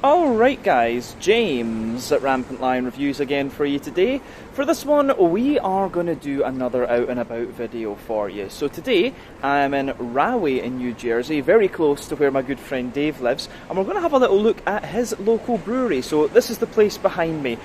Alright guys, James at Rampant Lion Reviews again for you today. For this one, we are going to do another out and about video for you. So today, I am in Rahway in New Jersey, very close to where my good friend Dave lives, and we're going to have a little look at his local brewery. So this is the place behind me,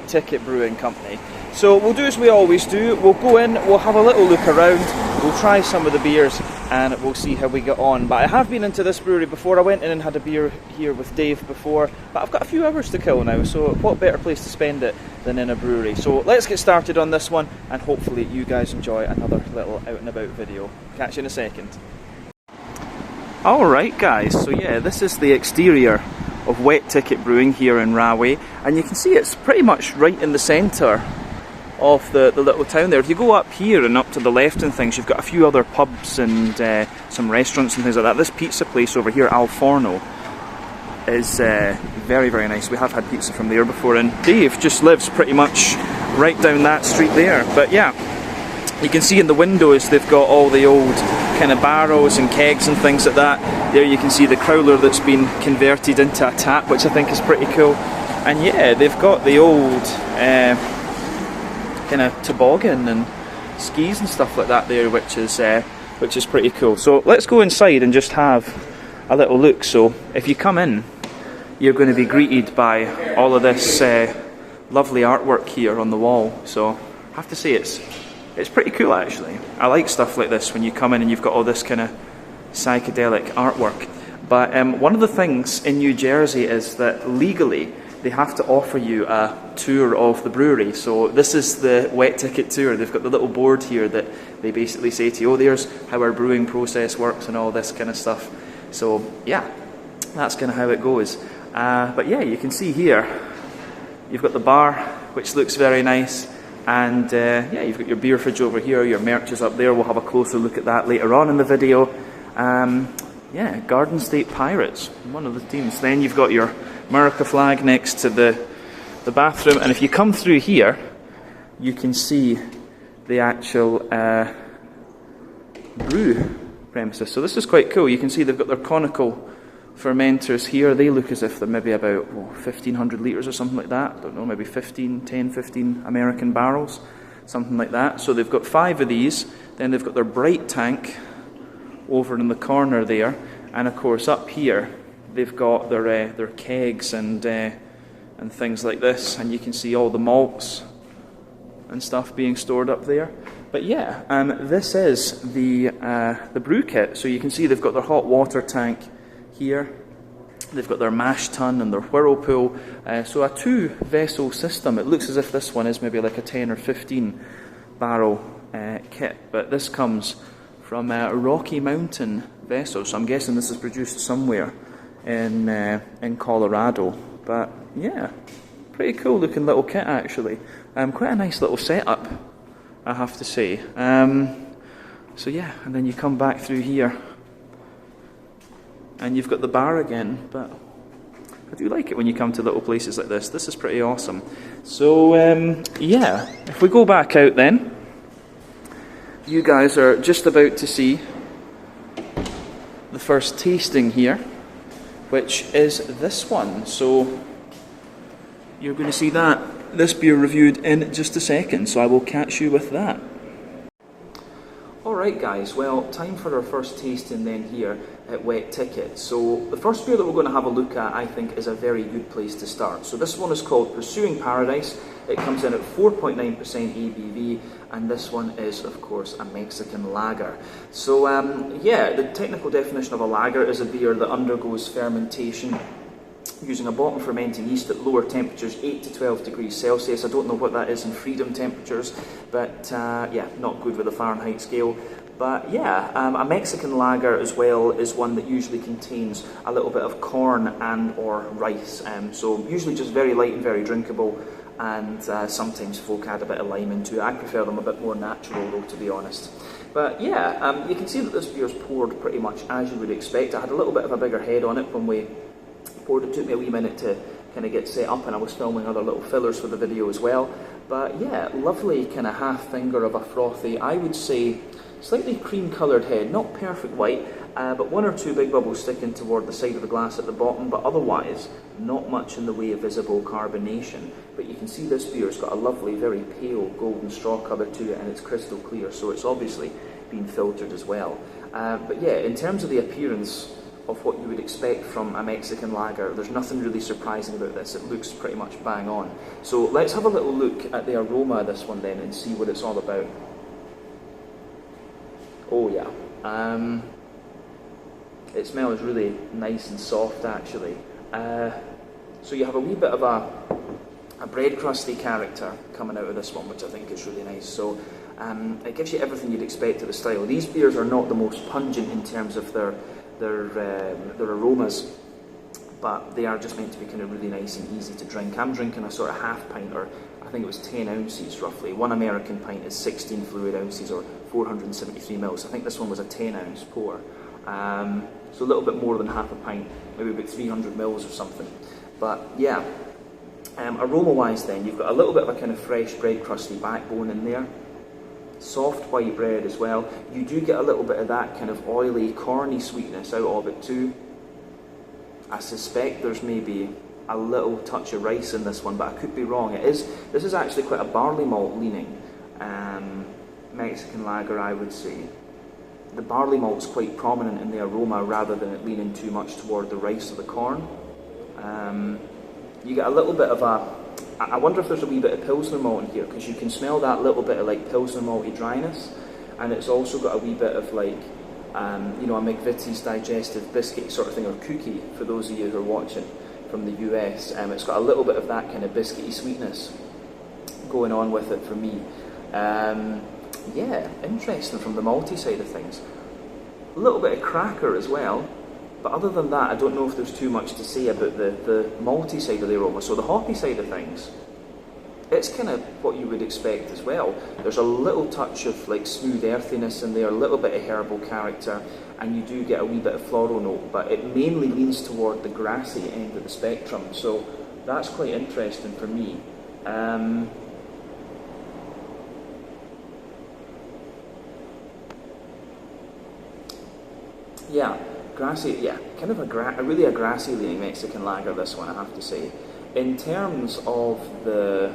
Ticket Brewing Company. So we'll do as we always do, we'll go in, we'll have a little look around, we'll try some of the beers, and we'll see how we get on. But I have been into this brewery before. I went in and had a beer here with Dave before, but I've got a few hours to kill now, so what better place to spend it than in a brewery. So let's get started on this one, and hopefully you guys enjoy another little out and about video. Catch you in a second. Alright guys, so yeah, this is the exterior of Ticket Brewing here in Rahway, and you can see it's pretty much right in the centre of the little town there. If you go up here and up to the left and things, you've got a few other pubs and some restaurants and things like that. This pizza place over here, Al Forno, is very, very nice. We have had pizza from there before, and Dave just lives pretty much right down that street there. But yeah, you can see in the windows they've got all the old kind of barrels and kegs and things like that. There you can see the crowler that's been converted into a tap, which I think is pretty cool. And yeah, they've got the old kind of toboggan and skis and stuff like that there, which is pretty cool. So let's go inside and just have a little look. So if you come in, you're going to be greeted by all of this lovely artwork here on the wall. So I have to say it's pretty cool actually. I like stuff like this when you come in and you've got all this kind of psychedelic artwork. But one of the things in New Jersey is that legally they have to offer you a tour of the brewery. So this is the Ticket tour. They've got the little board here that they basically say to you, oh, there's how our brewing process works and all this kind of stuff. So yeah, that's kind of how it goes. But yeah, you can see here, you've got the bar, which looks very nice. And yeah, you've got your beer fridge over here, your merch is up there. We'll have a closer look at that later on in the video. Yeah, Garden State Pirates, one of the teams. Then you've got your America flag next to the bathroom, and if you come through here, you can see the actual brew premises. So this is quite cool. You can see they've got their conical fermenters here. They look as if they're maybe about 1,500 litres or something like that. I don't know, maybe 10, 15 American barrels, something like that. So they've got 5 of these. Then they've got their bright tank over in the corner there, and of course up here they've got their kegs and things like this, and you can see all the malts and stuff being stored up there. But yeah, this is the brew kit. So you can see they've got their hot water tank here. They've got their mash tun and their whirlpool. So a 2-vessel system. It looks as if this one is maybe like a 10 or 15 barrel kit, but this comes from a Rocky Mountain vessel. So I'm guessing this is produced somewhere in Colorado. But yeah, pretty cool looking little kit actually. Quite a nice little setup, I have to say. So yeah, and then you come back through here and you've got the bar again. But I do like it when you come to little places like this. This is pretty awesome. So yeah, if we go back out then, you guys are just about to see the first tasting here, which is this one. So you're going to see this beer reviewed in just a second, so I will catch you with that. Alright guys, well, time for our first tasting then here at Ticket. So the first beer that we're going to have a look at, I think, is a very good place to start. So this one is called Pursuing Paradise. It comes in at 4.9% ABV, and this one is, of course, a Mexican lager. So yeah, the technical definition of a lager is a beer that undergoes fermentation using a bottom fermenting yeast at lower temperatures, 8 to 12 degrees Celsius. I don't know what that is in freedom temperatures, but yeah, not good with the Fahrenheit scale. But yeah, a Mexican lager as well is one that usually contains a little bit of corn and or rice. So usually just very light and very drinkable, and sometimes folk add a bit of lime into it. I prefer them a bit more natural though, to be honest. But yeah, you can see that this beer's poured pretty much as you would expect. I had a little bit of a bigger head on it when we poured. It took me a wee minute to kind of get set up, and I was filming other little fillers for the video as well. But yeah, lovely kind of half finger of a frothy, I would say slightly cream coloured head, not perfect white, but one or two big bubbles sticking toward the side of the glass at the bottom, but otherwise not much in the way of visible carbonation. But you can see this beer's got a lovely, very pale golden straw colour to it, and it's crystal clear, so it's obviously been filtered as well. But yeah, in terms of the appearance of what you would expect from a Mexican lager, there's nothing really surprising about this. It looks pretty much bang on. So let's have a little look at the aroma of this one then and see what it's all about. Oh yeah, it smells really nice and soft actually. So you have a wee bit of a bread crusty character coming out of this one, which I think is really nice. So it gives you everything you'd expect of the style. These beers are not the most pungent in terms of their aromas, but they are just meant to be kind of really nice and easy to drink. I'm drinking a sort of half pint, or I think it was 10 ounces roughly. One American pint is 16 fluid ounces, or 473 mils. I think this one was a 10 ounce pour. So a little bit more than half a pint, maybe about 300 mils or something. But yeah, aroma wise then, you've got a little bit of a kind of fresh bread crusty backbone in there. Soft white bread as well. You do get a little bit of that kind of oily, corny sweetness out of it too. I suspect there's maybe a little touch of rice in this one, but I could be wrong. This is actually quite a barley malt leaning Mexican lager, I would say. The barley malt's quite prominent in the aroma rather than it leaning too much toward the rice or the corn. You get a little bit of I wonder if there's a wee bit of Pilsner malt in here, because you can smell that little bit of like Pilsner malty dryness, and it's also got a wee bit of like, you know, a McVitie's digestive biscuit sort of thing, or cookie, for those of you who are watching from the US. It's got a little bit of that kind of biscuity sweetness going on with it for me. Yeah, interesting from the malty side of things. A little bit of cracker as well, but other than that, I don't know if there's too much to say about the malty side of the aroma. So the hoppy side of things, it's kind of what you would expect as well. There's a little touch of like smooth earthiness in there, a little bit of herbal character, and you do get a wee bit of floral note, but it mainly leans toward the grassy end of the spectrum. So that's quite interesting for me. Yeah, grassy, yeah, kind of really a grassy leaning Mexican lager, this one, I have to say. In terms of the,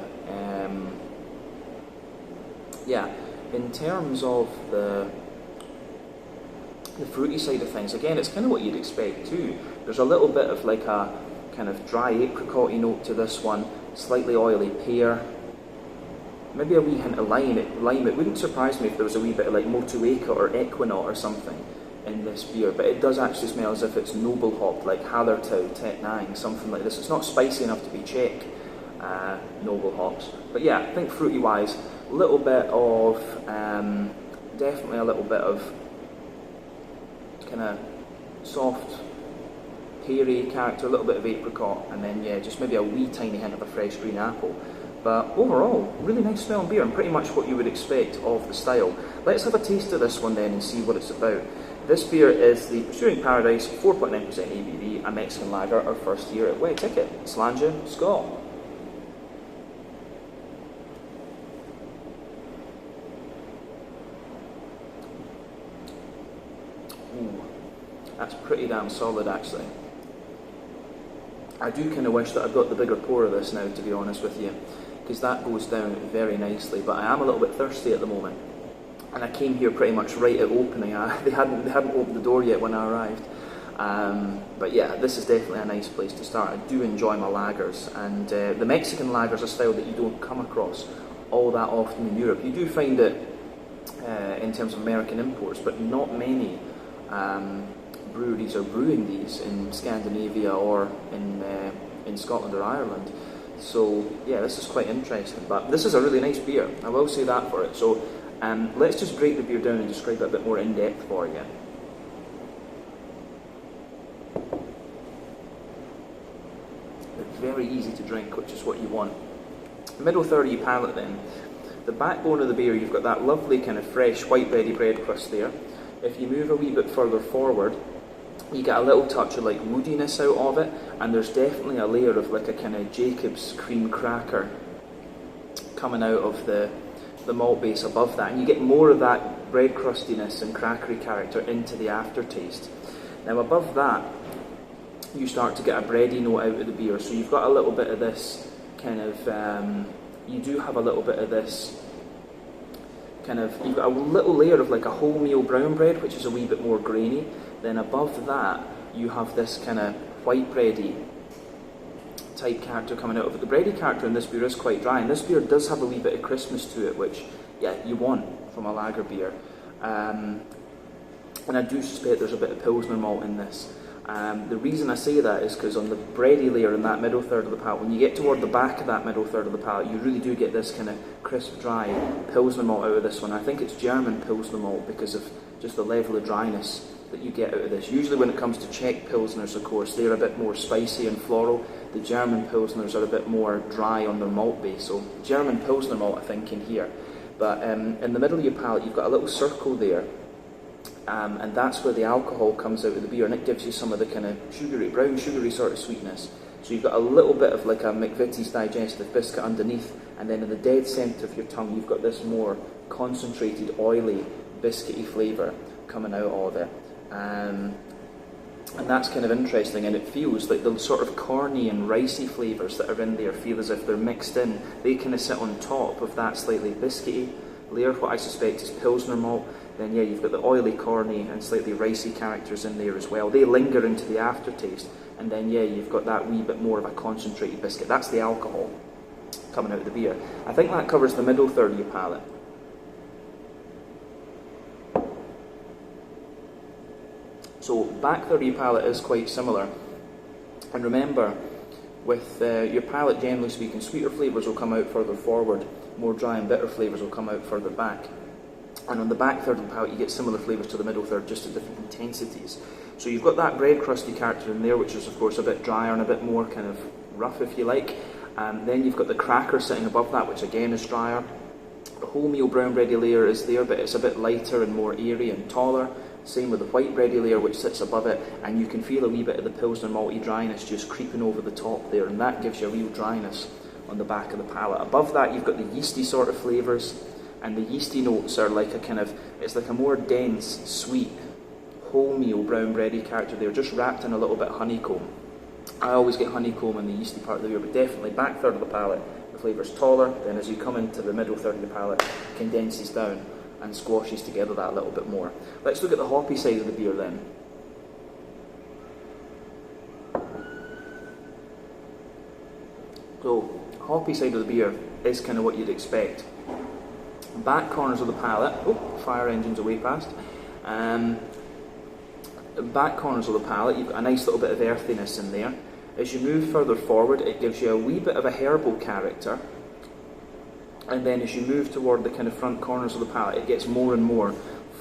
the fruity side of things, again, it's kind of what you'd expect too. There's a little bit of like a kind of dry apricot-y note to this one, slightly oily pear, maybe a wee hint of lime. It wouldn't surprise me if there was a wee bit of like Motueka or Equinaut or something in this beer, but it does actually smell as if it's noble hopped, like Hallertau, Tet Nang, something like this. It's not spicy enough to be Czech noble hops, but yeah, I think fruity wise, a little bit of, definitely a little bit of kind of soft, peary character, a little bit of apricot, and then yeah, just maybe a wee tiny hint of a fresh green apple. But overall, really nice smelling beer, and pretty much what you would expect of the style. Let's have a taste of this one then and see what it's about. This beer is the Pursuing Paradise 4.9% ABV, a Mexican lager, our first year at Way Ticket. Slàinte, skål. Ooh, that's pretty damn solid actually. I do kind of wish that I'd got the bigger pour of this now, to be honest with you, because that goes down very nicely, but I am a little bit thirsty at the moment. And I came here pretty much right at opening. They hadn't opened the door yet when I arrived. But yeah, this is definitely a nice place to start. I do enjoy my lagers, and the Mexican lager's a style that you don't come across all that often in Europe. You do find it in terms of American imports, but not many breweries are brewing these in Scandinavia or in Scotland or Ireland. So yeah, this is quite interesting. But this is a really nice beer, I will say that for it. So let's just break the beer down and describe it a bit more in depth for you. It's very easy to drink, which is what you want. Middle third of your palate then. The backbone of the beer, you've got that lovely kind of fresh white bready bread crust there. If you move a wee bit further forward, you get a little touch of like woodiness out of it, and there's definitely a layer of like a kind of Jacob's cream cracker coming out of the the malt base above that, and you get more of that bread crustiness and crackery character into the aftertaste. Now above that, you start to get a bready note out of the beer, so you've got a little bit of this kind of, you do have a little bit of this kind of, you've got a little layer of like a wholemeal brown bread, which is a wee bit more grainy. Then above that, you have this kind of white bready type character coming out of it. The bready character in this beer is quite dry, and this beer does have a wee bit of crispness to it, which, yeah, you want from a lager beer. And I do suspect there's a bit of Pilsner malt in this. The reason I say that is because on the bready layer in that middle third of the palate, when you get toward the back of that middle third of the palate, you really do get this kind of crisp, dry Pilsner malt out of this one. I think it's German Pilsner malt because of just the level of dryness that you get out of this. Usually when it comes to Czech Pilsners, of course, they're a bit more spicy and floral. The German Pilsners are a bit more dry on their malt base. So German Pilsner malt, I think, in here. But in the middle of your palate, you've got a little circle there. And that's where the alcohol comes out of the beer, and it gives you some of the kind of sugary, brown sugary sort of sweetness. So you've got a little bit of like a McVitie's digestive biscuit underneath, and then in the dead centre of your tongue, you've got this more concentrated, oily, biscuity flavour coming out of it. And that's kind of interesting, and it feels like the sort of corny and ricey flavours that are in there feel as if they're mixed in. They kind of sit on top of that slightly biscuity layer, what I suspect is Pilsner malt. Then yeah, you've got the oily, corny and slightly ricey characters in there as well. They linger into the aftertaste, and then yeah, you've got that wee bit more of a concentrated biscuit. That's the alcohol coming out of the beer. I think that covers the middle third of your palate. So back third of your palate is quite similar. And remember, with your palate, generally speaking, sweeter flavours will come out further forward, more dry and bitter flavours will come out further back. And on the back third of the palate, you get similar flavours to the middle third, just at different intensities. So you've got that bread crusty character in there, which is of course a bit drier and a bit more kind of rough, if you like. Then you've got the cracker sitting above that, which again is drier. The wholemeal brown bready layer is there, but it's a bit lighter and more airy and taller. Same with the white bready layer, which sits above it, and you can feel a wee bit of the Pilsner malty dryness just creeping over the top there, and that gives you a real dryness on the back of the palate. Above that, you've got the yeasty sort of flavours, and the yeasty notes are like a kind of, it's like a more dense, sweet, wholemeal brown bready character there, just wrapped in a little bit of honeycomb. I always get honeycomb in the yeasty part of the beer, but definitely back third of the palate, the flavour's taller, then as you come into the middle third of the palate, it condenses down and squashes together that a little bit more. Let's look at the hoppy side of the beer then. So, hoppy side of the beer is kind of what you'd expect. Back corners of the palate, oh, fire engine's away past. Back corners of the palate, you've got a nice little bit of earthiness in there. As you move further forward, it gives you a wee bit of a herbal character. And then as you move toward the kind of front corners of the palate, it gets more and more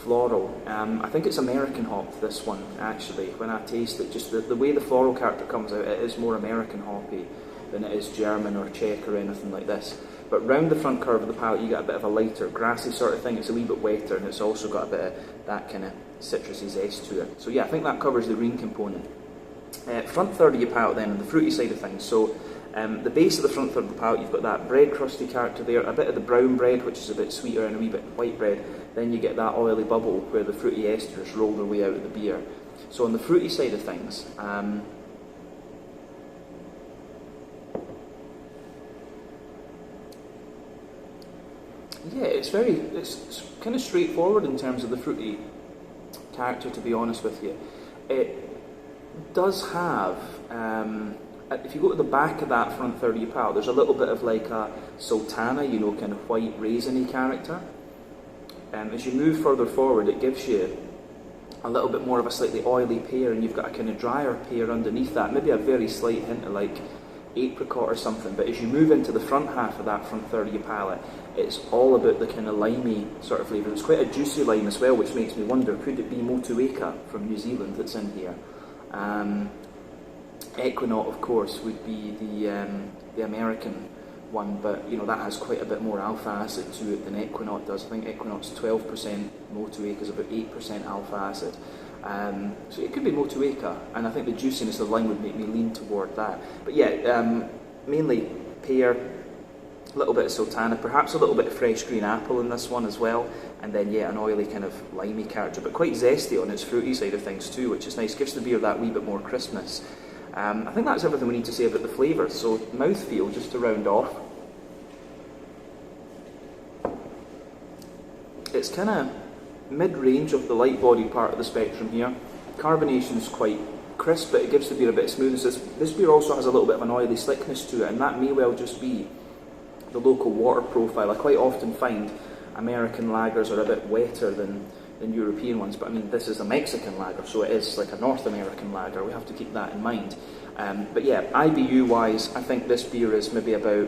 floral. I think it's American hop, this one, actually. When I taste it, just the way the floral character comes out, it is more American hoppy than it is German or Czech or anything like this. But round the front curve of the palate, you get a bit of a lighter, grassy sort of thing. It's a wee bit wetter, and it's also got a bit of that kind of citrusy zest to it. So yeah, I think that covers the green component. Front third of your palate then, and the fruity side of things. So the base of the front third of the palate, you've got that bread crusty character there, a bit of the brown bread, which is a bit sweeter, and a wee bit white bread. Then you get that oily bubble where the fruity esters roll their way out of the beer. So on the fruity side of things, yeah, it's kind of straightforward in terms of the fruity character, to be honest with you. It does have, if you go to the back of that front third of your palate, there's a little bit of like a sultana, you know, kind of white raisiny character. As you move further forward, it gives you a little bit more of a slightly oily pear, and you've got a kind of drier pear underneath that, maybe a very slight hint of like apricot or something. But as you move into the front half of that front third of your palate, it's all about the kind of limey sort of flavour. It's quite a juicy lime as well, which makes me wonder, could it be Motueka from New Zealand that's in here? Equinaut, of course, would be the American one, but you know that has quite a bit more alpha acid to it than Equinaut does. I think Equinaut's 12%, Motueka's about 8% alpha acid. So it could be Motueka, and I think the juiciness of the lime would make me lean toward that. But yeah, mainly pear, A little bit of sultana, perhaps a little bit of fresh green apple in this one as well, and then yeah, an oily kind of limey character, but quite zesty on its fruity side of things too, which is nice, gives the beer that wee bit more crispness. I think that's everything we need to say about the flavour, so mouthfeel, just to round off. It's kind of mid-range of the light-bodied part of the spectrum here. Carbonation is quite crisp, but it gives the beer a bit of smoothness. This beer also has a little bit of an oily slickness to it, and that may well just be the local water profile. I quite often find American lagers are a bit wetter than European ones, but I mean, this is a Mexican lager, so it is like a North American lager. We have to keep that in mind. But yeah, IBU wise, I think this beer is maybe about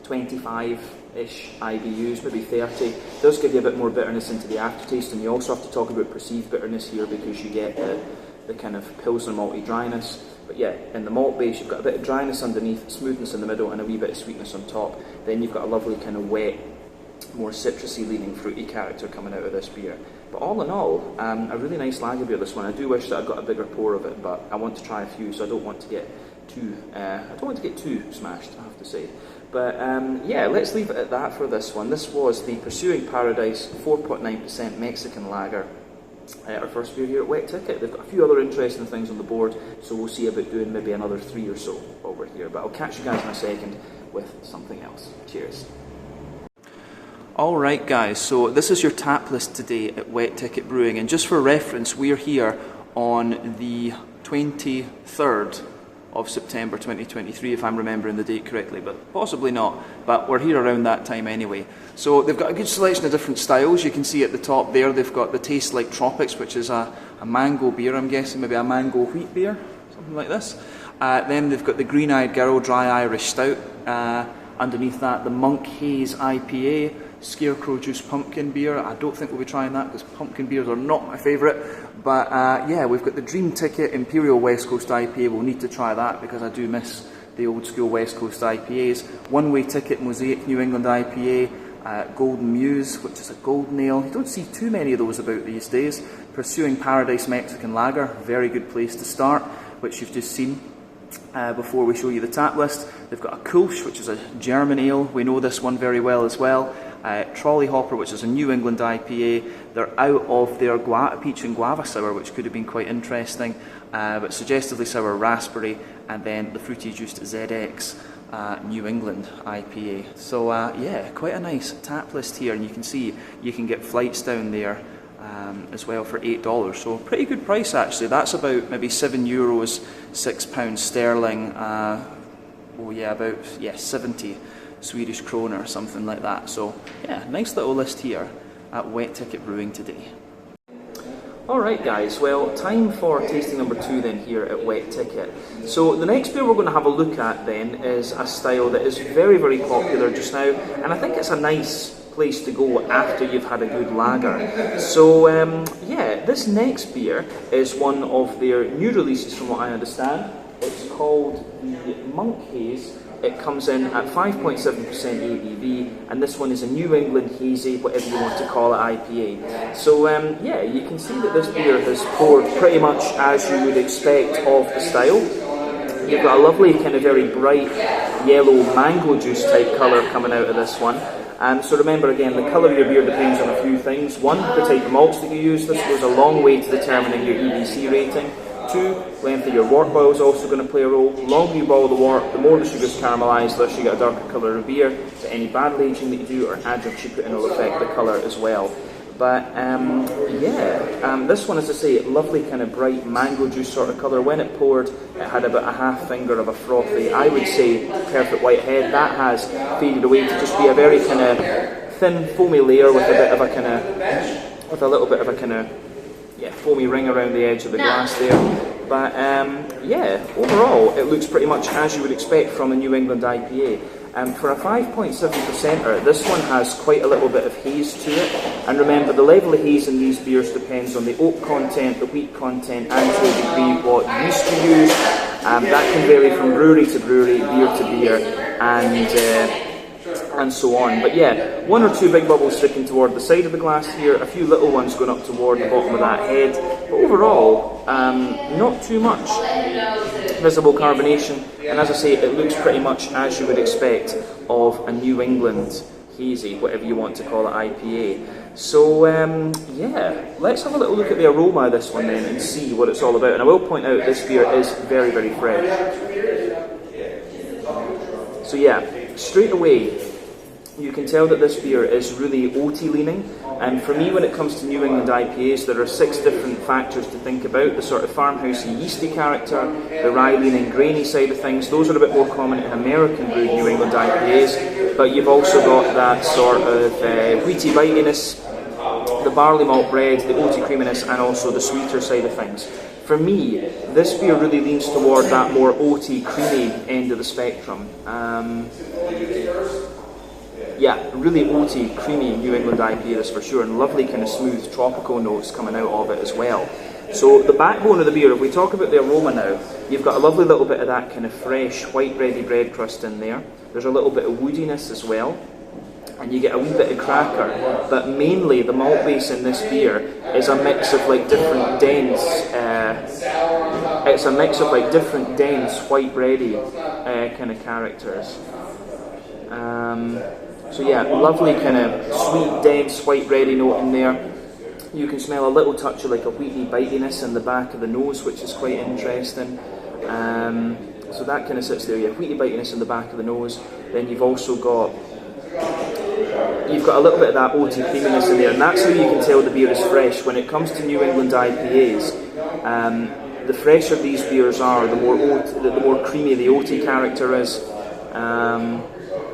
25-ish IBUs, maybe 30. It does give you a bit more bitterness into the aftertaste, and you also have to talk about perceived bitterness here because you get the kind of Pilsner malty dryness. But yeah, in the malt base you've got a bit of dryness underneath, smoothness in the middle, and a wee bit of sweetness on top. Then you've got a lovely kind of wet, more citrusy leaning fruity character coming out of this beer. But all in all, a really nice lager beer, this one. I do wish that I'd got a bigger pour of it, but I want to try a few, so I don't want to get too smashed, I have to say. But yeah, let's leave it at that for this one. This was the Pursuing Paradise 4.9% Mexican lager. Our first beer here at Wet Ticket. They've got a few other interesting things on the board, so we'll see about doing maybe another 3 or so while we're here. But I'll catch you guys in a second with something else. Cheers. Alright guys, so this is your tap list today at Wet Ticket Brewing, and just for reference, we're here on the 23rd of September 2023, if I'm remembering the date correctly, but possibly not, but we're here around that time anyway. So they've got a good selection of different styles. You can see at the top there, they've got the Taste Like Tropics, which is a mango beer, I'm guessing, maybe a mango wheat beer, something like this. Then they've got the Green Eyed Girl Dry Irish Stout. Underneath that, the Monk Haze IPA, Scarecrow Juice Pumpkin Beer. I don't think we'll be trying that because pumpkin beers are not my favourite. But yeah, we've got the Dream Ticket Imperial West Coast IPA. We'll need to try that because I do miss the old school West Coast IPAs. One Way Ticket Mosaic New England IPA. Golden Muse, which is a golden ale. You don't see too many of those about these days. Pursuing Paradise Mexican Lager, very good place to start, which you've just seen. Before we show you the tap list, they've got a Kulsch, which is a German ale. We know this one very well as well. Trolley Hopper, which is a New England IPA. They're out of their Peach and Guava Sour, which could have been quite interesting, but suggestively sour raspberry, and then the fruity juiced ZX New England IPA. So yeah, quite a nice tap list here, and you can see you can get flights down there as well for $8, so pretty good price actually. That's about maybe €7, £6 sterling. Oh yeah, about 70 Swedish krona or something like that. So yeah, nice little list here at Wet Ticket Brewing today. Alright guys, well, time for tasting number 2 then here at Wet Ticket. So the next beer we're going to have a look at then is a style that is very, very popular just now, and I think it's a nice place to go after you've had a good lager. So yeah, this next beer is one of their new releases from what I understand. It's called the Monk Haze. It comes in at 5.7% ABV, and this one is a New England Hazy, whatever you want to call it, IPA. So yeah, you can see that this beer has poured pretty much as you would expect of the style. You've got a lovely kind of very bright yellow mango juice type colour coming out of this one. So remember again, the colour of your beer depends on a few things. One, the type of malts that you use. This goes a long way to determining your EBC rating. 2, length of your wort boil is also going to play a role. The longer you boil the wort, the more the sugar's caramelised, thus you get a darker colour of beer. So any barrel aging that you do or adjunct you put in will affect the colour as well. But yeah, this one, as I say, lovely kind of bright mango juice sort of colour. When it poured, it had about a half finger of a frothy, I would say, perfect white head. That has faded away to just be a very kind of thin foamy layer with a bit of a kind of, with a little bit of a kind of, yeah, foamy ring around the edge of the glass there. But yeah, overall, it looks pretty much as you would expect from a New England IPA. For a 5.7%er, this one has quite a little bit of haze to it. And remember, the level of haze in these beers depends on the oak content, the wheat content, and to a degree what yeast you use. That can vary from brewery to brewery, beer to beer, and so on. But yeah, 1 or 2 big bubbles sticking toward the side of the glass here, a few little ones going up toward the bottom of that head. But overall, not too much. visible carbonation, and as I say, it looks pretty much as you would expect of a New England hazy, whatever you want to call it, IPA. So yeah, let's have a little look at the aroma of this one then and see what it's all about. And I will point out this beer is very, very fresh. So yeah, straight away you can tell that this beer is really oaty leaning, and for me when it comes to New England IPAs there are 6 different factors to think about. The sort of farmhousey yeasty character, the rye leaning grainy side of things, those are a bit more common in American brewed New England IPAs, but you've also got that sort of wheaty bitiness, the barley malt bread, the oaty creaminess, and also the sweeter side of things. For me, this beer really leans toward that more oaty, creamy end of the spectrum. Yeah, really oaty, creamy New England IPA, this for sure, and lovely kind of smooth tropical notes coming out of it as well. So the backbone of the beer, if we talk about the aroma now, you've got a lovely little bit of that kind of fresh white bready bread crust in there. There's a little bit of woodiness as well, and you get a wee bit of cracker, but mainly the malt base in this beer is a mix of like different dense, white bready kind of characters. So yeah, lovely kind of sweet, dense, white bready note in there. You can smell a little touch of like a wheaty bitiness in the back of the nose, which is quite interesting. So that kind of sits there. You have wheaty bitiness in the back of the nose. Then you've also got a little bit of that oaty creaminess in there, and that's how you can tell the beer is fresh. When it comes to New England IPAs, the fresher these beers are, the more creamy the oaty character is.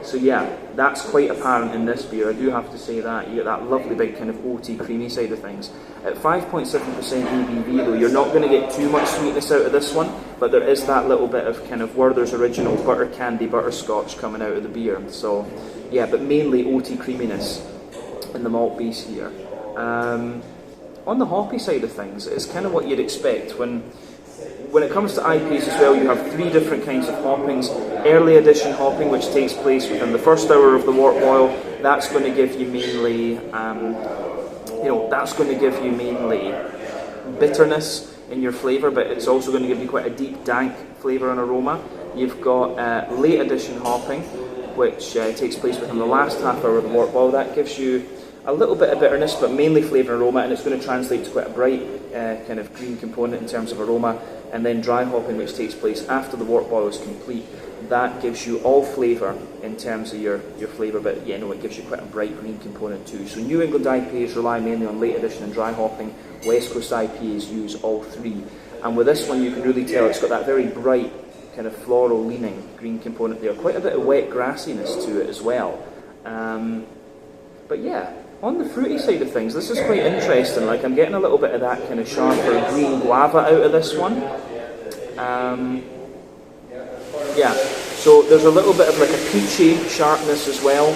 So yeah, that's quite apparent in this beer, I do have to say that. You get that lovely big kind of oaty, creamy side of things. At 5.7% ABV though, you're not going to get too much sweetness out of this one, but there is that little bit of kind of Werther's Original butter candy butterscotch coming out of the beer. So yeah, but mainly oaty creaminess in the malt base here. On the hoppy side of things, it's kind of what you'd expect. When it comes to IPAs as well, you have 3 different kinds of hoppings. Early edition hopping, which takes place within the first hour of the wort boil, that's going to give you mainly, bitterness in your flavour, but it's also going to give you quite a deep, dank flavour and aroma. You've got late edition hopping, which takes place within the last half hour of the wort boil. That gives you a little bit of bitterness, but mainly flavour and aroma, and it's going to translate to quite a bright kind of green component in terms of aroma. And then dry hopping, which takes place after the wort boil is complete, that gives you all flavour in terms of your flavour, but yeah, no, it gives you quite a bright green component too. So New England IPAs rely mainly on late edition and dry hopping. West Coast IPAs use all 3. And with this one you can really tell it's got that very bright kind of floral leaning green component there, quite a bit of wet grassiness to it as well. But yeah, on the fruity side of things, this is quite interesting. Like, I'm getting a little bit of that kind of sharper green guava out of this one. Yeah, so there's a little bit of like a peachy sharpness as well.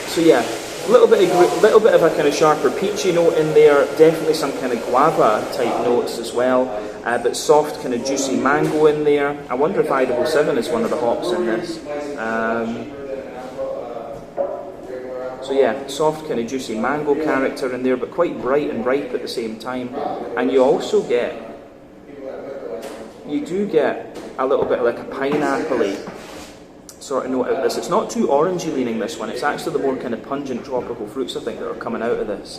So yeah, a little bit of a kind of sharper peachy note in there. Definitely some kind of guava type notes as well. But soft kind of juicy mango in there. I wonder if Idaho 7 is one of the hops in this. So yeah, soft kind of juicy mango character in there, but quite bright and ripe at the same time. And you also get a little bit like a pineapple-y sort of note out of this. It's not too orangey leaning, this one. It's actually the more kind of pungent tropical fruits, I think, that are coming out of this.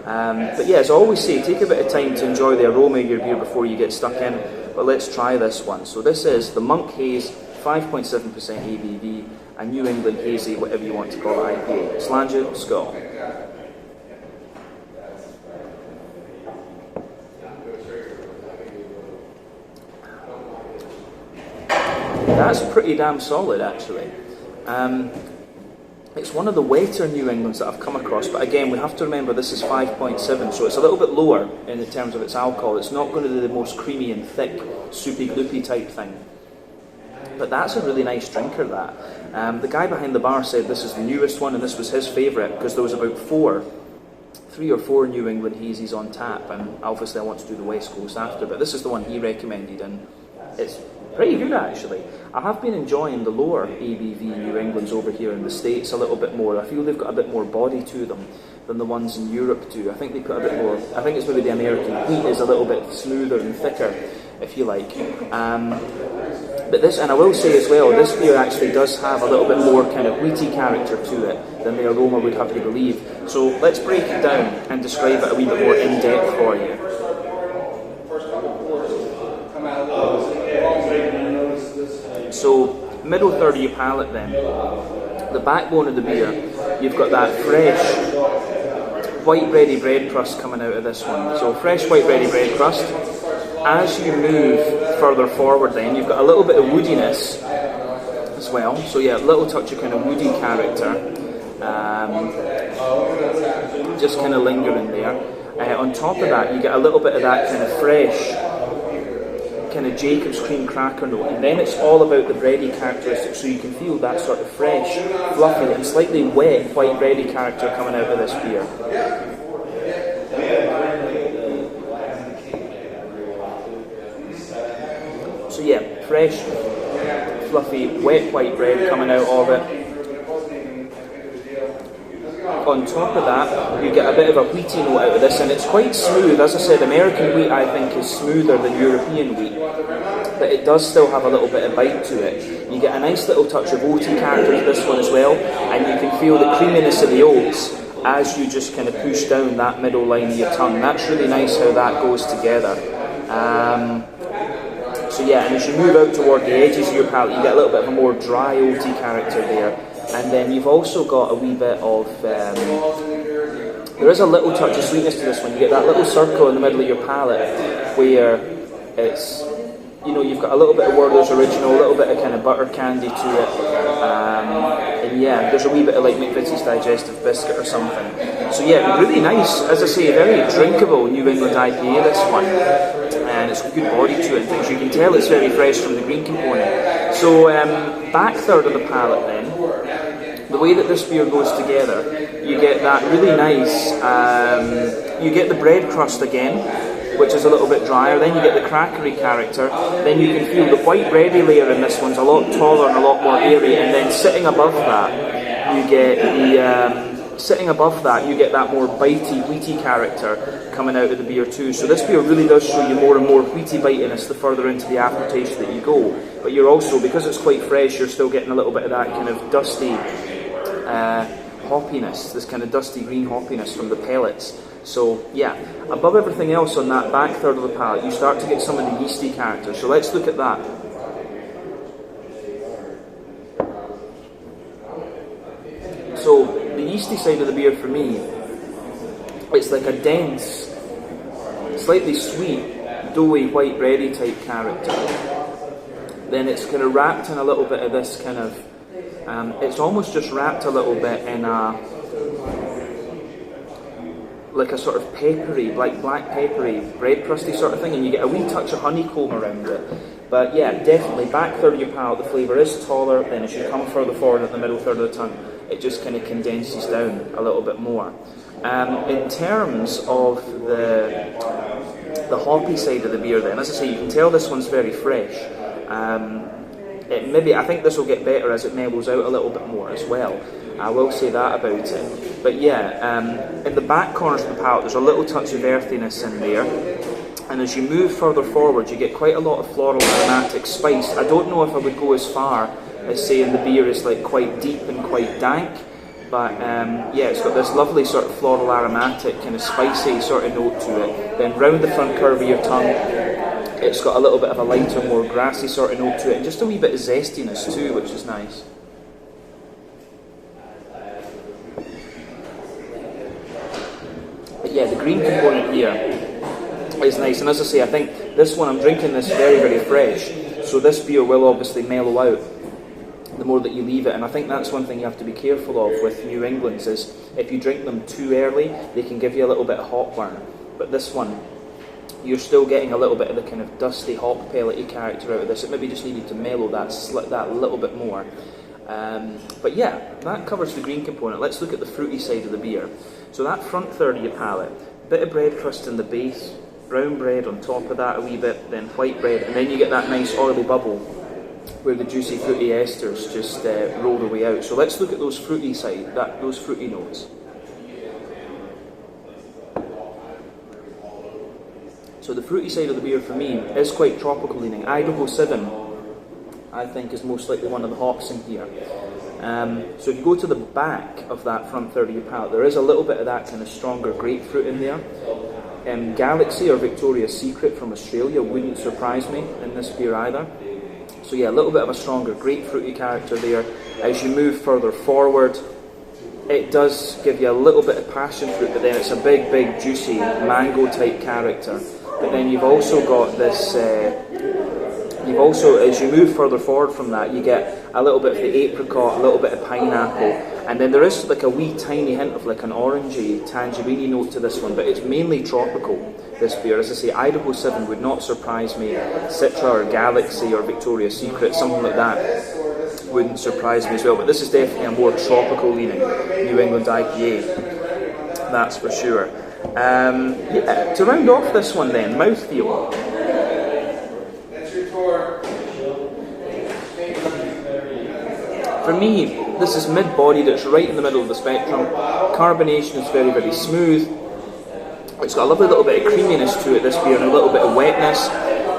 But yeah, as I always say, take a bit of time to enjoy the aroma of your beer before you get stuck in. But let's try this one. So this is the Monk Haze, 5.7% ABV, a New England Hazy, whatever you want to call it, IPA. Sláinte, skål. That's pretty damn solid, actually. It's one of the wetter New Englands that I've come across, but again, we have to remember this is 5.7, so it's a little bit lower in terms of its alcohol. It's not going to be the most creamy and thick, soupy, gloopy type thing. But that's a really nice drinker, that. The guy behind the bar said this is the newest one, and this was his favourite, because there was about 3 or 4 New England hazies on tap, and obviously I want to do the West Coast after, but this is the one he recommended, and it's pretty good actually. I have been enjoying the lower ABV New Englands over here in the States a little bit more. I feel they've got a bit more body to them than the ones in Europe do. I think they put a bit more, I think it's maybe the American wheat is a little bit smoother and thicker, if you like. But this, and I will say as well, this beer actually does have a little bit more kind of wheaty character to it than the aroma would have you believe. So let's break it down and describe it a wee bit more in depth for you. So, middle third of your palate then, the backbone of the beer, you've got that fresh white bready bread crust coming out of this one. So fresh white bready bread crust. As you move further forward then, you've got a little bit of woodiness as well. So yeah, a little touch of kind of woody character, just kind of lingering there. On top of that, you get a little bit of that kind of fresh, kind of Jacob's cream cracker note, and then it's all about the bready characteristics, so you can feel that sort of fresh, fluffy and slightly wet white bready character coming out of this beer. So yeah, fresh, fluffy, wet white bread coming out of it. On top of that, you get a bit of a wheaty note out of this, and it's quite smooth. As I said, American wheat I think is smoother than European wheat, but it does still have a little bit of bite to it. You get a nice little touch of oaty character to this one as well, and you can feel the creaminess of the oats as you just kind of push down that middle line of your tongue. That's really nice how that goes together. So yeah, and as you move out toward the edges of your palate, you get a little bit of a more dry oaty character there. And then you've also got a wee bit of, there is a little touch of sweetness to this one. You get that little circle in the middle of your palate where it's, you know, you've got a little bit of Werther's Original, a little bit of kind of butter candy to it. And yeah, there's a wee bit of like McVitie's Digestive Biscuit or something. So yeah, really nice, as I say, very drinkable New England IPA this one. And it's got good body to it and things. You can tell it's very fresh from the green component. So back third of the palate then, the way that this beer goes together, you get that really nice, you get the bread crust again, which is a little bit drier, then you get the crackery character, then you can feel the white bready layer in this one's a lot taller and a lot more airy, and then sitting above that, you get that more bitey, wheaty character coming out of the beer too. So this beer really does show you more and more wheaty bitiness the further into the aftertaste that you go. But you're also, because it's quite fresh, you're still getting a little bit of that kind of dusty hoppiness, this kind of dusty green hoppiness from the pellets. So yeah, above everything else on that back third of the palate, you start to get some of the yeasty character. So let's look at that. So the yeasty side of the beer for me, it's like a dense, slightly sweet, doughy, white bready type character. Then it's kind of wrapped in a little bit of this kind of, it's almost just wrapped a little bit in a, like a sort of peppery, like black peppery, bread crusty sort of thing, and you get a wee touch of honeycomb around it. But yeah, definitely, back third of your palate, the flavour is taller, then as you come further forward at the middle third of the tongue, it just kind of condenses down a little bit more. In terms of the hoppy side of the beer then, as I say, you can tell this one's very fresh. I think this will get better as it mellows out a little bit more as well. I will say that about it. But yeah, in the back corners of the palate, there's a little touch of earthiness in there. And as you move further forward, you get quite a lot of floral aromatic spice. I don't know if I would go as far as saying the beer is like quite deep and quite dank. But yeah, it's got this lovely sort of floral aromatic, kind of spicy sort of note to it. Then round the front curve of your tongue, it's got a little bit of a lighter, more grassy sort of note to it, and just a wee bit of zestiness too, which is nice. But yeah, the green component here is nice, and as I say, I think this one, I'm drinking this very, very fresh, so this beer will obviously mellow out the more that you leave it, and I think that's one thing you have to be careful of with New Englands, is if you drink them too early, they can give you a little bit of hop burn. But this one, you're still getting a little bit of the kind of dusty, hop pellety character out of this. It maybe just needed to mellow that a little bit more. But yeah, that covers the green component. Let's look at the fruity side of the beer. So that front third of your palate, bit of bread crust in the base, brown bread on top of that a wee bit, then white bread, and then you get that nice oily bubble where the juicy fruity esters just roll their way out. So let's look at those fruity those fruity notes. So the fruity side of the beer for me is quite tropical leaning. Idaho 7, I think, is most likely one of the hops in here. So if you go to the back of that front third of your palate, there is a little bit of that kind of stronger grapefruit in there. Galaxy or Victoria's Secret from Australia wouldn't surprise me in this beer either. So yeah, a little bit of a stronger grapefruity character there. As you move further forward, it does give you a little bit of passion fruit, but then it's a big, big, juicy mango type character. But then you've also got this, as you move further forward from that, you get a little bit of the apricot, a little bit of pineapple, and then there is like a wee tiny hint of like an orangey, tangerine note to this one, but it's mainly tropical, this beer. As I say, Idaho 7 would not surprise me. Citra or Galaxy or Victoria's Secret, something like that, wouldn't surprise me as well. But this is definitely a more tropical leaning New England IPA, that's for sure. Yeah, to round off this one then, mouthfeel. For me, this is mid-bodied, it's right in the middle of the spectrum. Carbonation is very, very smooth. It's got a lovely little bit of creaminess to it, this beer, and a little bit of wetness.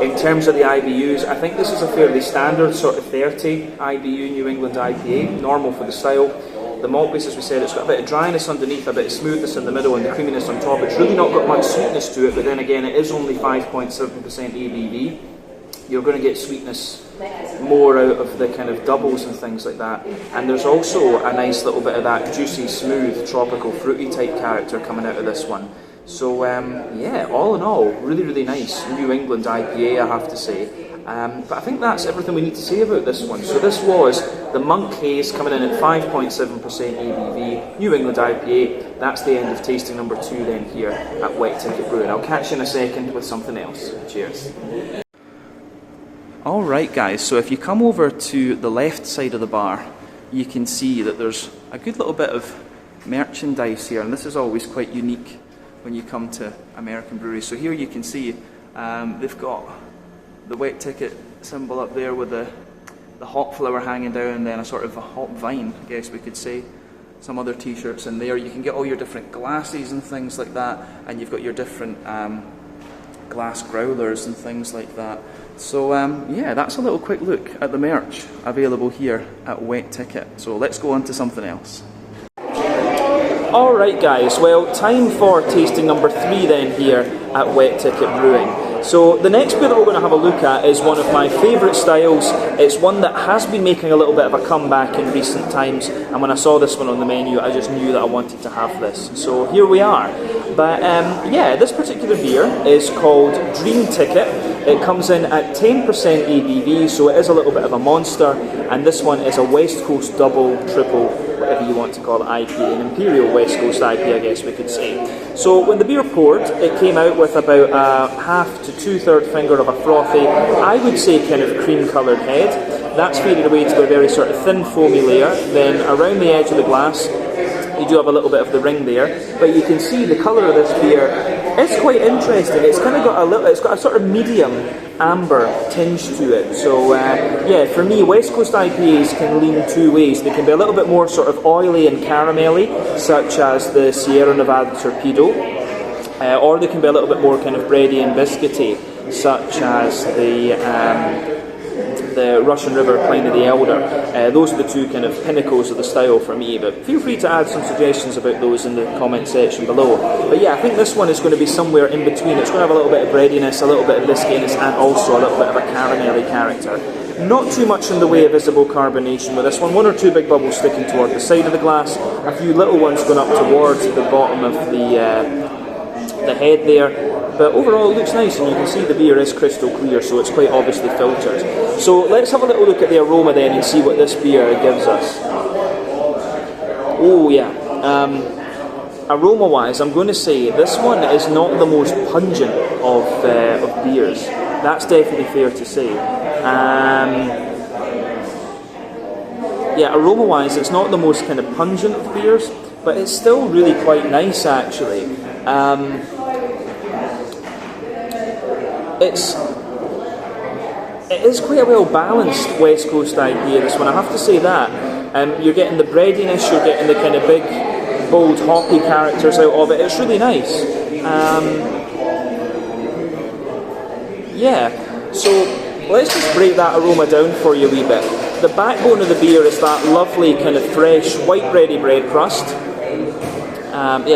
In terms of the IBUs, I think this is a fairly standard sort of 30 IBU New England IPA, normal for the style. The malt base, as we said, it's got a bit of dryness underneath, a bit of smoothness in the middle, and the creaminess on top. It's really not got much sweetness to it, but then again, it is only 5.7% ABV. You're going to get sweetness more out of the kind of doubles and things like that. And there's also a nice little bit of that juicy, smooth, tropical, fruity type character coming out of this one. So yeah, all in all, really, really nice New England IPA, I have to say. But I think that's everything we need to say about this one. So this was the Monk Haze coming in at 5.7% ABV, New England IPA. That's the end of tasting number 2 then here at Wet Ticket Brewing. I'll catch you in a second with something else. Cheers. Alright guys, so if you come over to the left side of the bar, you can see that there's a good little bit of merchandise here, and this is always quite unique when you come to American breweries. So here you can see they've got the Wet Ticket symbol up there with the hop flower hanging down, and then a sort of a hop vine, I guess we could say. Some other t-shirts in there. You can get all your different glasses and things like that, and you've got your different glass growlers and things like that. So yeah, that's a little quick look at the merch available here at Wet Ticket. So let's go on to something else. Alright guys, well, time for tasting number 3 then here at Wet Ticket Brewing. So the next beer that we're going to have a look at is one of my favourite styles. It's one that has been making a little bit of a comeback in recent times, and when I saw this one on the menu I just knew that I wanted to have this. So here we are. But yeah, this particular beer is called Dream Ticket. It comes in at 10% ABV, so it is a little bit of a monster, and this one is a West Coast double, triple, whatever you want to call it, IPA, an Imperial West Coast IPA, I guess we could say. So when the beer poured, it came out with about a half to 2/3 finger of a frothy, I would say kind of cream coloured head. That's faded away to a very sort of thin foamy layer. Then around the edge of the glass, you do have a little bit of the ring there, but you can see the colour of this beer is quite interesting. It's kind of got it's got a sort of medium amber tinge to it. So yeah, for me, West Coast IPAs can lean 2 ways. They can be a little bit more sort of oily and caramelly, such as the Sierra Nevada Torpedo, or they can be a little bit more kind of bready and biscuity, such as the Russian River Pliny the Elder. Those are the 2 kind of pinnacles of the style for me, but feel free to add some suggestions about those in the comment section below. But yeah, I think this one is going to be somewhere in between. It's going to have a little bit of breadiness, a little bit of biscuitiness, and also a little bit of a caramelly character. Not too much in the way of visible carbonation with this one. 1 or 2 big bubbles sticking toward the side of the glass, a few little ones going up towards the bottom of the head there. But overall it looks nice, and you can see the beer is crystal clear, so it's quite obviously filtered. So let's have a little look at the aroma then and see what this beer gives us. Oh yeah, aroma wise, I'm going to say this one is not the most pungent of beers. That's definitely fair to say. Yeah, aroma wise it's not the most kind of pungent of beers, but it's still really quite nice actually. it is quite a well balanced West Coast IPA, this one, I have to say that. You're getting the breadiness, you're getting the kind of big, bold, hoppy characters out of it. It's really nice. Yeah, so let's just break that aroma down for you a wee bit. The backbone of the beer is that lovely kind of fresh white bready bread crust.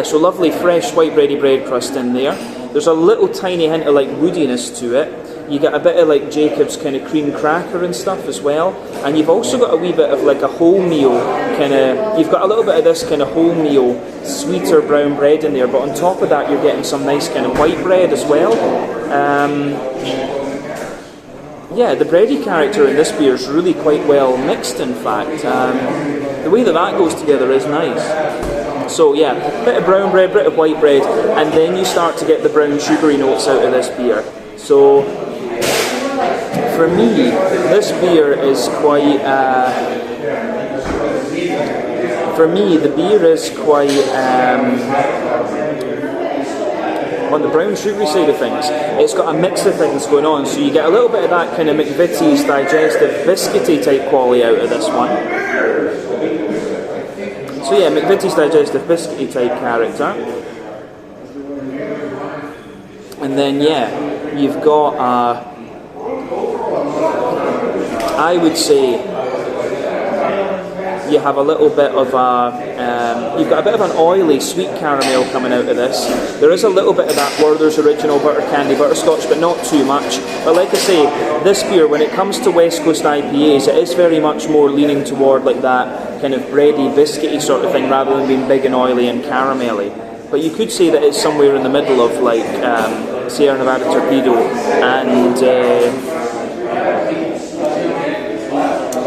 So lovely fresh white bready bread crust in there. There's a little tiny hint of like woodiness to it. You get a bit of like Jacob's kind of cream cracker and stuff as well. And you've also got a wee bit of like a wholemeal kind of, you've got a little bit of this kind of wholemeal sweeter brown bread in there, but on top of that you're getting some nice kind of white bread as well. Yeah, the bready character in this beer is really quite well mixed, in fact. The way that goes together is nice. So yeah, bit of brown bread, bit of white bread, and then you start to get the brown sugary notes out of this beer. So for me, this beer is quite... for me, the beer is quite... on the brown sugary side of things, it's got a mix of things going on, so you get a little bit of that kind of McVitie's digestive biscuity type quality out of this one. So yeah, McVitie's digestive biscuity type character. And then yeah, you've got I would say you have a little bit of you've got a bit of an oily sweet caramel coming out of this. There is a little bit of that Werther's Original Butter Candy Butterscotch, but not too much. But like I say, this beer, when it comes to West Coast IPAs, it is very much more leaning toward like that kind of bready, biscuity sort of thing, rather than being big and oily and caramelly. But you could say that it's somewhere in the middle of like Sierra Nevada Torpedo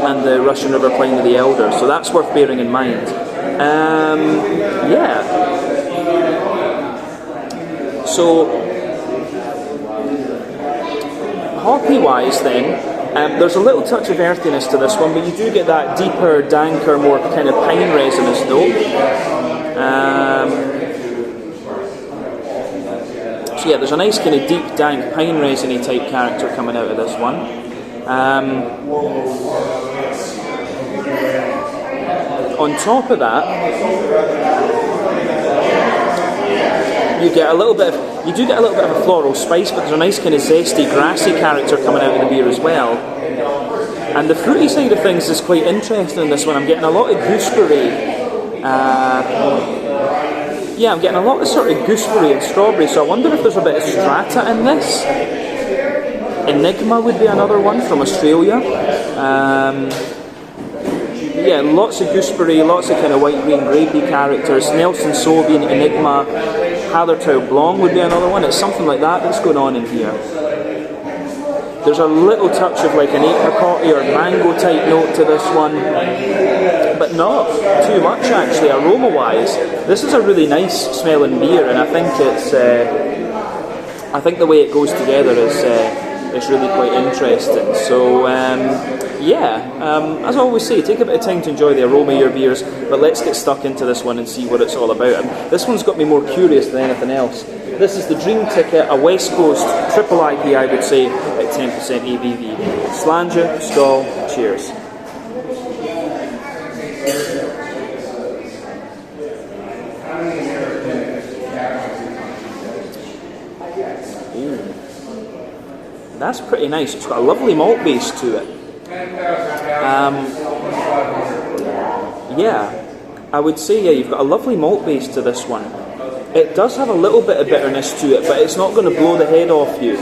and the Russian River Pine of the Elder, so that's worth bearing in mind. Yeah. So, hoppy wise then, there's a little touch of earthiness to this one, but you do get that deeper, danker, more kind of pine resinous note. So yeah, there's a nice kind of deep, dank, pine resiny type character coming out of this one. On top of that, you do get a little bit of a floral spice, but there's a nice kind of zesty, grassy character coming out of the beer as well. And the fruity side of things is quite interesting in this one. I'm getting a lot of gooseberry. Yeah, I'm getting a lot of sort of gooseberry and strawberry, so I wonder if there's a bit of strata in this. Enigma would be another one from Australia. Yeah, lots of gooseberry, lots of kind of white, green, grapey characters. Nelson Sauvin, Enigma, Hallertau Blanc would be another one. It's something like that that's going on in here. There's a little touch of like an apricot or mango type note to this one, but not too much actually. Aroma-wise, this is a really nice smelling beer, and I think it's. I think the way it goes together is really quite interesting. So as I always say, take a bit of time to enjoy the aroma of your beers, but let's get stuck into this one and see what it's all about. And this one's got me more curious than anything else. This is the Dream Ticket, a West Coast triple IPA, I would say, at 10% ABV. Slàinte, skål, cheers. That's pretty nice. It's got a lovely malt base to it. Yeah, I would say you've got a lovely malt base to this one. It does have a little bit of bitterness to it, but it's not going to blow the head off you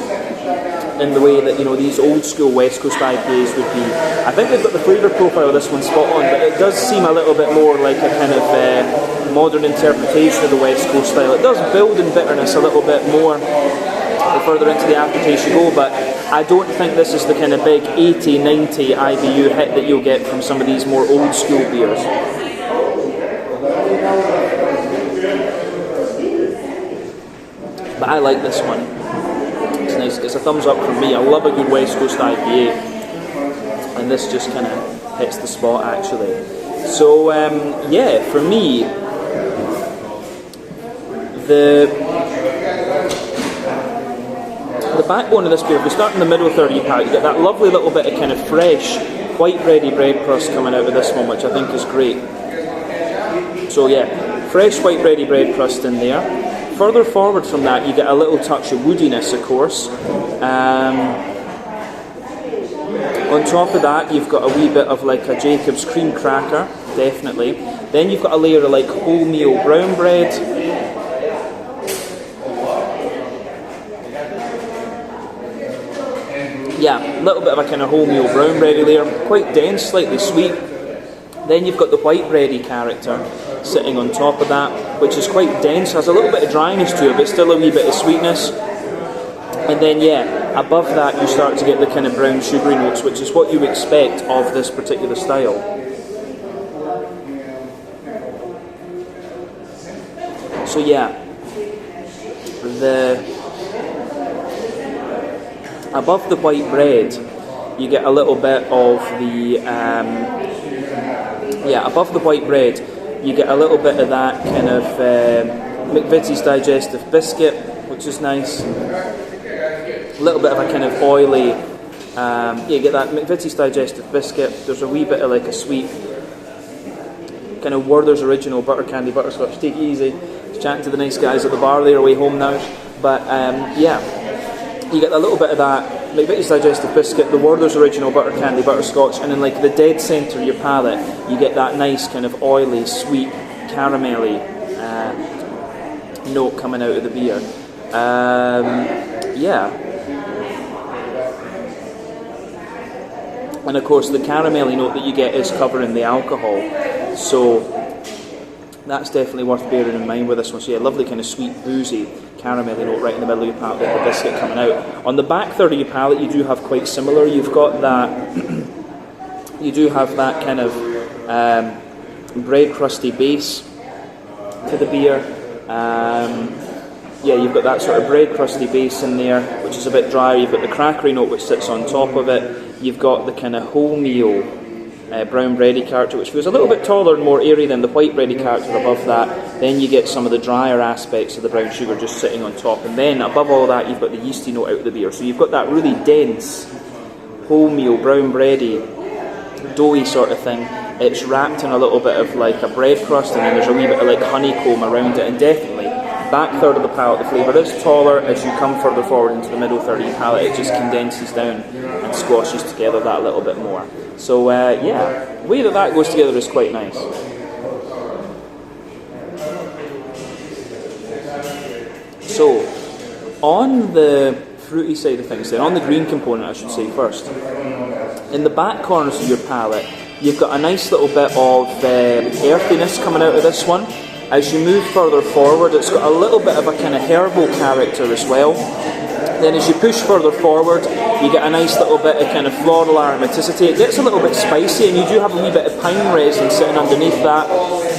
in the way that these old school West Coast IPAs would be. I think they've got the flavour profile of this one spot on, but it does seem a little bit more like a kind of modern interpretation of the West Coast style. It does build in bitterness a little bit more the further into the aftertaste you go, but I don't think this is the kind of big 80, 90 IBU hit that you'll get from some of these more old school beers. But I like this one. It's nice. It's a thumbs up from me. I love a good West Coast IPA, and this just kind of hits the spot actually. So for me, The backbone of this beer, if we start in the middle third of your palate, you get that lovely little bit of kind of fresh, white bready bread crust coming out of this one, which I think is great. So yeah, fresh white bready bread crust in there. Further forward from that, you get a little touch of woodiness, of course. On top of that, you've got a wee bit of like a Jacob's cream cracker, definitely. Then you've got a layer of like wholemeal brown bread. Yeah, a little bit of a kind of wholemeal brown bready layer, quite dense, slightly sweet. Then you've got the white bready character sitting on top of that, which is quite dense, has a little bit of dryness to it, but still a wee bit of sweetness. And then, yeah, above that you start to get the kind of brown sugary notes, which is what you expect of this particular style. So yeah, above the white bread, you get a little bit of the, above the white bread, you get a little bit of that kind of McVitie's digestive biscuit, which is nice. A little bit of a kind of oily, you get that McVitie's digestive biscuit. There's a wee bit of like a sweet, kind of Werther's original butter candy butterscotch. Take it easy. Just chatting to the nice guys at the bar, they're away home now. But yeah, you get a little bit of that McVitie's digestive biscuit, the Werther's original butter candy butterscotch, and in like the dead centre of your palate, you get that nice kind of oily, sweet, caramelly note coming out of the beer. Yeah. And of course the caramelly note that you get is covering the alcohol, so that's definitely worth bearing in mind with this one. So yeah, lovely kind of sweet, boozy, caramelly note right in the middle of your palate with the biscuit coming out. On the back third of your palate you do have quite similar. You've got that, you do have that kind of bread crusty base to the beer. Yeah, you've got that sort of bread crusty base in there, which is a bit drier. You've got the crackery note which sits on top of it. You've got the kind of wholemeal brown bready character, which feels a little bit taller and more airy than the white bready character above that. Then you get some of the drier aspects of the brown sugar just sitting on top. And then above all that, you've got the yeasty note out of the beer. So you've got that really dense wholemeal brown bready, doughy sort of thing. It's wrapped in a little bit of like a bread crust, and then there's a wee bit of like honeycomb around it. And definitely, back third of the palate, the flavour is taller. As you come further forward into the middle third of your palate, it just condenses down and squashes together that little bit more. So yeah, the way that goes together is quite nice. So, on the fruity side of things then, on the green component I should say first, in the back corners of your palate, you've got a nice little bit of earthiness coming out of this one. As you move further forward, it's got a little bit of a kind of herbal character as well. Then as you push further forward, you get a nice little bit of kind of floral aromaticity. It gets a little bit spicy, and you do have a wee bit of pine resin sitting underneath that.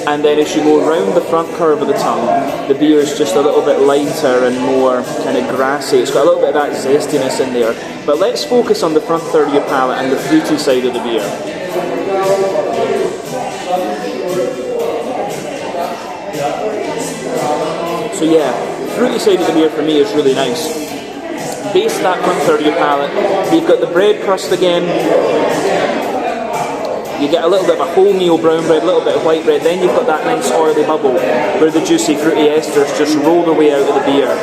And then as you go round the front curve of the tongue, the beer is just a little bit lighter and more kind of grassy. It's got a little bit of that zestiness in there. But let's focus on the front third of your palate and the fruity side of the beer. So yeah, the fruity side of the beer for me is really nice. Base that front third of your palate. You've got the bread crust again. You get a little bit of a wholemeal brown bread, a little bit of white bread. Then you've got that nice oily bubble where the juicy fruity esters just roll their way out of the beer.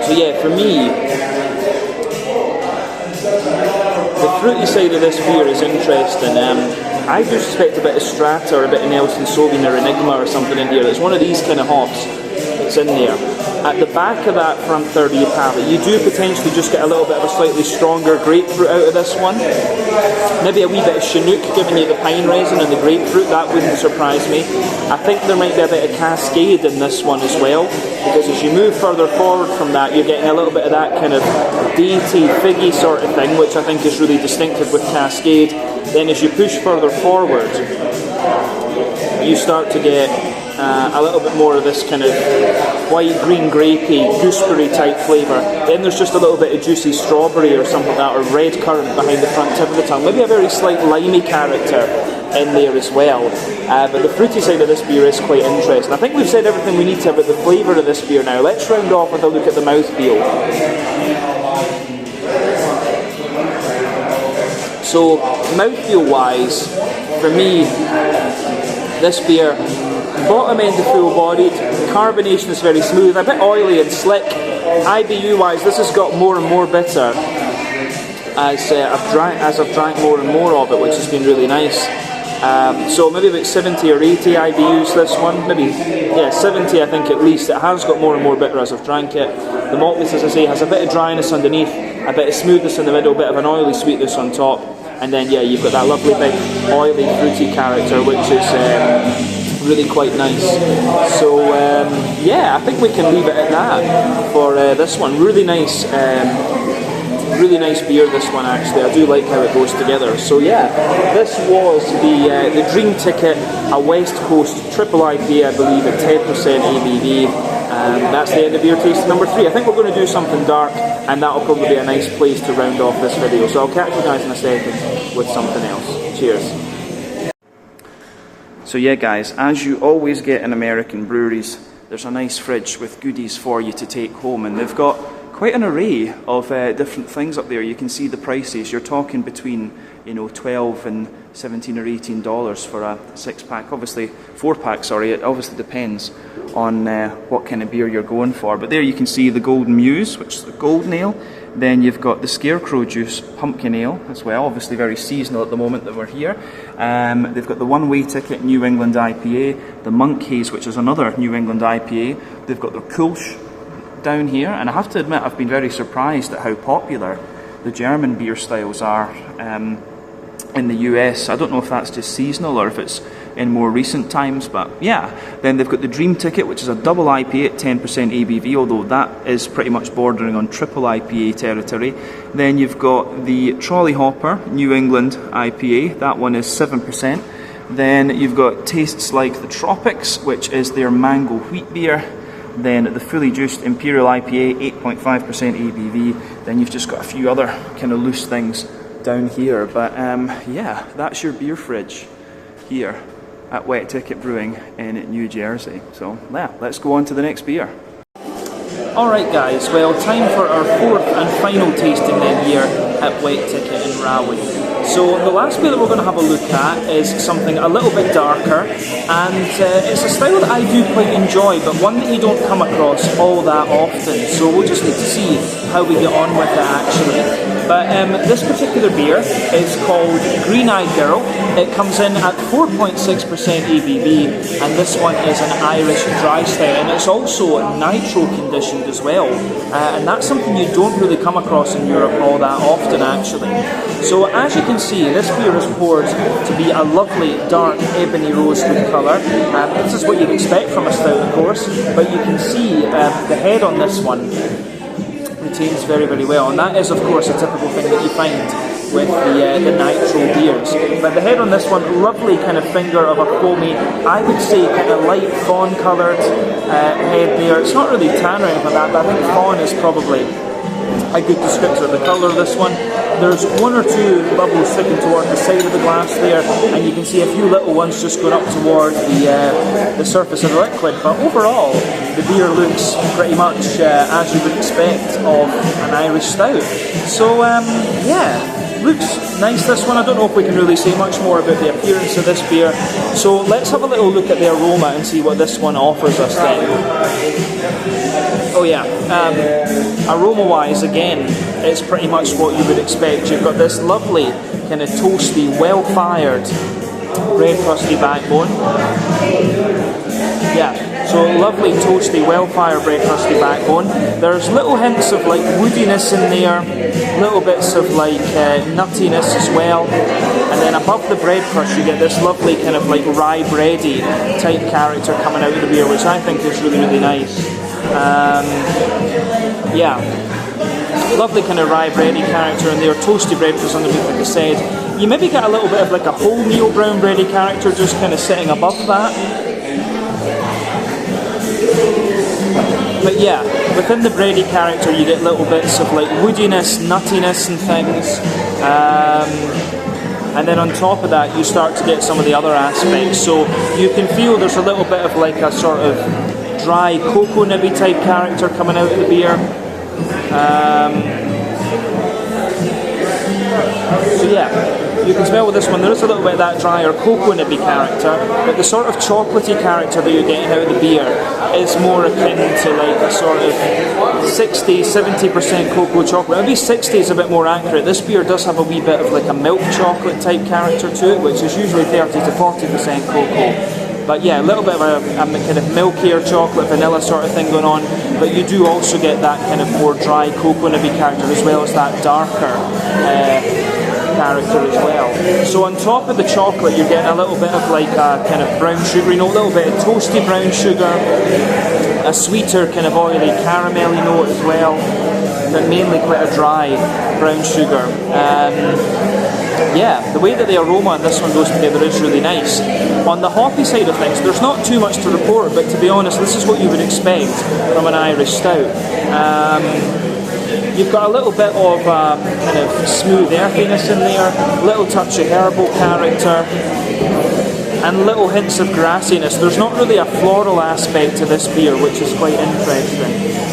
So yeah, for me, the fruity side of this beer is interesting. I do suspect a bit of Strata or a bit of Nelson Sauvin or Enigma or something in here. It's one of these kind of hops that's in there. At the back of that front third of your palate, you do potentially just get a little bit of a slightly stronger grapefruit out of this one. Maybe a wee bit of Chinook giving you the pine resin and the grapefruit, that wouldn't surprise me. I think there might be a bit of Cascade in this one as well, because as you move further forward from that, you're getting a little bit of that kind of dainty, figgy sort of thing, which I think is really distinctive with Cascade. Then as you push further forward, you start to get a little bit more of this kind of white, green, grapey, gooseberry type flavour. Then there's just a little bit of juicy strawberry or something like that, or red currant behind the front tip of the tongue. Maybe a very slight limey character in there as well. But the fruity side of this beer is quite interesting. I think we've said everything we need to about the flavour of this beer now. Let's round off with a look at the mouthfeel. So, mouthfeel wise, for me, this beer, bottom end of full bodied, carbonation is very smooth, a bit oily and slick. IBU wise, this has got more and more bitter as I've drank more and more of it, which has been really nice. So maybe about 70 or 80 IBUs this one, maybe, yeah, 70 I think at least. It has got more and more bitter as I've drank it. The maltiness, as I say, has a bit of dryness underneath, a bit of smoothness in the middle, a bit of an oily sweetness on top, and then yeah, you've got that lovely big oily fruity character, which is really quite nice. So yeah, I think we can leave it at that for this one. Really nice beer, this one actually. I do like how it goes together. So yeah, this was the Dream Ticket, a West Coast triple IPA, I believe, at 10% ABV. That's the end of beer tasting number 3. I think we're going to do something dark, and that'll probably be a nice place to round off this video. So I'll catch you guys in a second with something else. Cheers. So yeah guys, as you always get in American breweries, there's a nice fridge with goodies for you to take home, and they've got quite an array of different things up there. You can see the prices. You're talking between, you know, $12 and $17 or $18 for a 6-pack. Obviously, 4-pack. Sorry, it obviously depends on what kind of beer you're going for. But there you can see the Golden Muse, which is the golden ale. Then you've got the Scarecrow Juice pumpkin ale as well. Obviously, very seasonal at the moment that we're here. They've got the One-Way Ticket New England IPA, the Monk Haze, which is another New England IPA. They've got their Kulsch down here, and I have to admit I've been very surprised at how popular the German beer styles are in the US. I don't know if that's just seasonal or if it's in more recent times, but yeah. Then they've got the Dream Ticket, which is a double IPA at 10% ABV, although that is pretty much bordering on triple IPA territory. Then you've got the Trolley Hopper New England IPA, that one is 7%. Then you've got Tastes Like the Tropics, which is their mango wheat beer. Then the Fully Juiced Imperial IPA, 8.5% ABV. Then you've just got a few other kind of loose things down here. But yeah, that's your beer fridge here at Wet Ticket Brewing in New Jersey. So yeah, let's go on to the next beer. Alright guys, well, time for our 4th and final tasting then here at Wet Ticket in Rahway. So the last beer that we're going to have a look at is something a little bit darker, and it's a style that I do quite enjoy, but one that you don't come across all that often. So we'll just need to see how we get on with it actually. But this particular beer is called Green Eyed Girl. It comes in at 4.6% ABV, and this one is an Irish dry stout, and it's also nitro conditioned as well. And that's something you don't really come across in Europe all that often actually. So as you can see, this beer is poured to be a lovely dark ebony rosewood colour. This is what you'd expect from a stout, of course, but you can see the head on this one retains very, very well, and that is of course a typical thing that you find with the nitro beers. But the head on this one, lovely kind of finger of a foamy, I would say kind of light fawn coloured head there. It's not really tan or anything like that, but I think fawn is probably a good descriptor of the colour of this one. There's 1 or 2 bubbles sticking toward the side of the glass there, and you can see a few little ones just going up toward the surface of the liquid. But overall, the beer looks pretty much as you would expect of an Irish stout. So yeah, looks nice, this one. I don't know if we can really say much more about the appearance of this beer. So let's have a little look at the aroma and see what this one offers us then. Oh yeah, aroma-wise, again, it's pretty much what you would expect. You've got this lovely, kind of toasty, well-fired, bread crusty backbone. Yeah, so lovely, toasty, well-fired bread crusty backbone. There's little hints of like woodiness in there, little bits of like nuttiness as well. And then above the bread crush you get this lovely kind of like rye bready type character coming out of the beer, which I think is really, really nice. Yeah, lovely kind of rye bready character in there, toasty bread crust underneath, like I said. You maybe get a little bit of like a wholemeal brown bready character just kind of sitting above that. But yeah, within the bready character you get little bits of like woodiness, nuttiness and things. And then on top of that you start to get some of the other aspects. So you can feel there's a little bit of like a sort of dry cocoa nibby type character coming out of the beer. So yeah, you can smell with this one, there is a little bit of that drier cocoa nibby character, but the sort of chocolatey character that you're getting out of the beer is more akin to like a sort of 60-70% cocoa chocolate. Maybe 60 is a bit more accurate. This beer does have a wee bit of like a milk chocolate type character to it, which is usually 30-40% cocoa. But yeah, a little bit of a kind of milkier chocolate, vanilla sort of thing going on, but you do also get that kind of more dry cocoa nibby character as well as that darker character as well. So on top of the chocolate you're getting a little bit of like a kind of brown sugar, a little bit of toasty brown sugar, a sweeter kind of oily caramelly note as well, but mainly quite a dry brown sugar. Yeah, the way that the aroma on this one goes together is really nice. On the hoppy side of things, there's not too much to report, but to be honest, this is what you would expect from an Irish stout. You've got a little bit of kind of smooth earthiness in there, a little touch of herbal character, and little hints of grassiness. There's not really a floral aspect to this beer, which is quite interesting.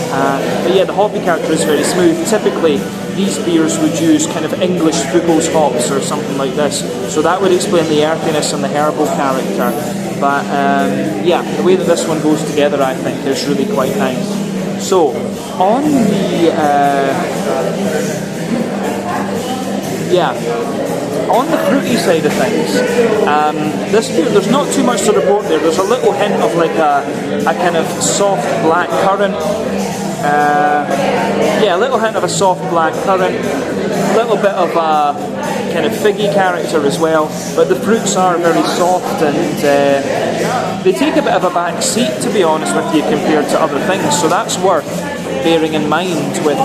But yeah, the hoppy character is very smooth. Typically, these beers would use kind of English Fuggles hops or something like this. So that would explain the earthiness and the herbal character. But yeah, the way that this one goes together, I think, is really quite nice. So, on the on the fruity side of things, this beer, there's not too much to report there. There's a little hint of like a kind of soft black currant. Yeah, a little hint of a soft black currant, a little bit of a kind of figgy character as well, but the fruits are very soft and they take a bit of a back seat, to be honest with you, compared to other things, so that's worth bearing in mind with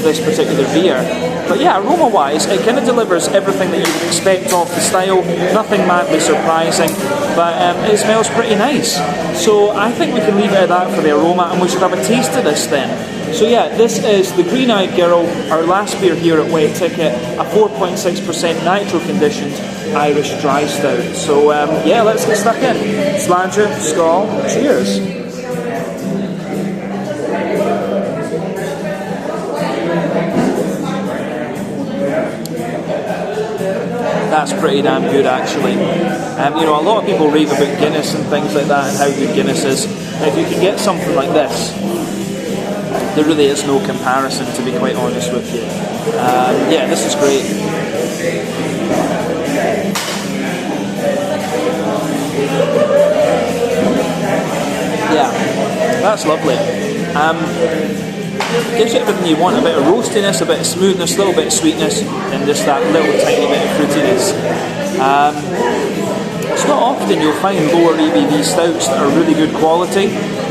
this particular beer. But yeah, aroma wise it kind of delivers everything that you would expect of the style, nothing madly surprising, but it smells pretty nice. So I think we can leave it at that for the aroma, and we should have a taste of this then. So yeah, this is the Green Eyed Girl, our last beer here at Wet Ticket, a 4.6% nitro conditioned Irish dry stout. So yeah, let's get stuck in. Sláinte, skål, cheers. That's pretty damn good actually. A lot of people rave about Guinness and things like that and how good Guinness is. If you can get something like this, there really is no comparison, to be quite honest with you. Yeah, this is great. Yeah, that's lovely. Gives you everything you want, a bit of roastiness, a bit of smoothness, a little bit of sweetness, and just that little tiny bit of fruitiness. It's not often you'll find lower ABV stouts that are really good quality.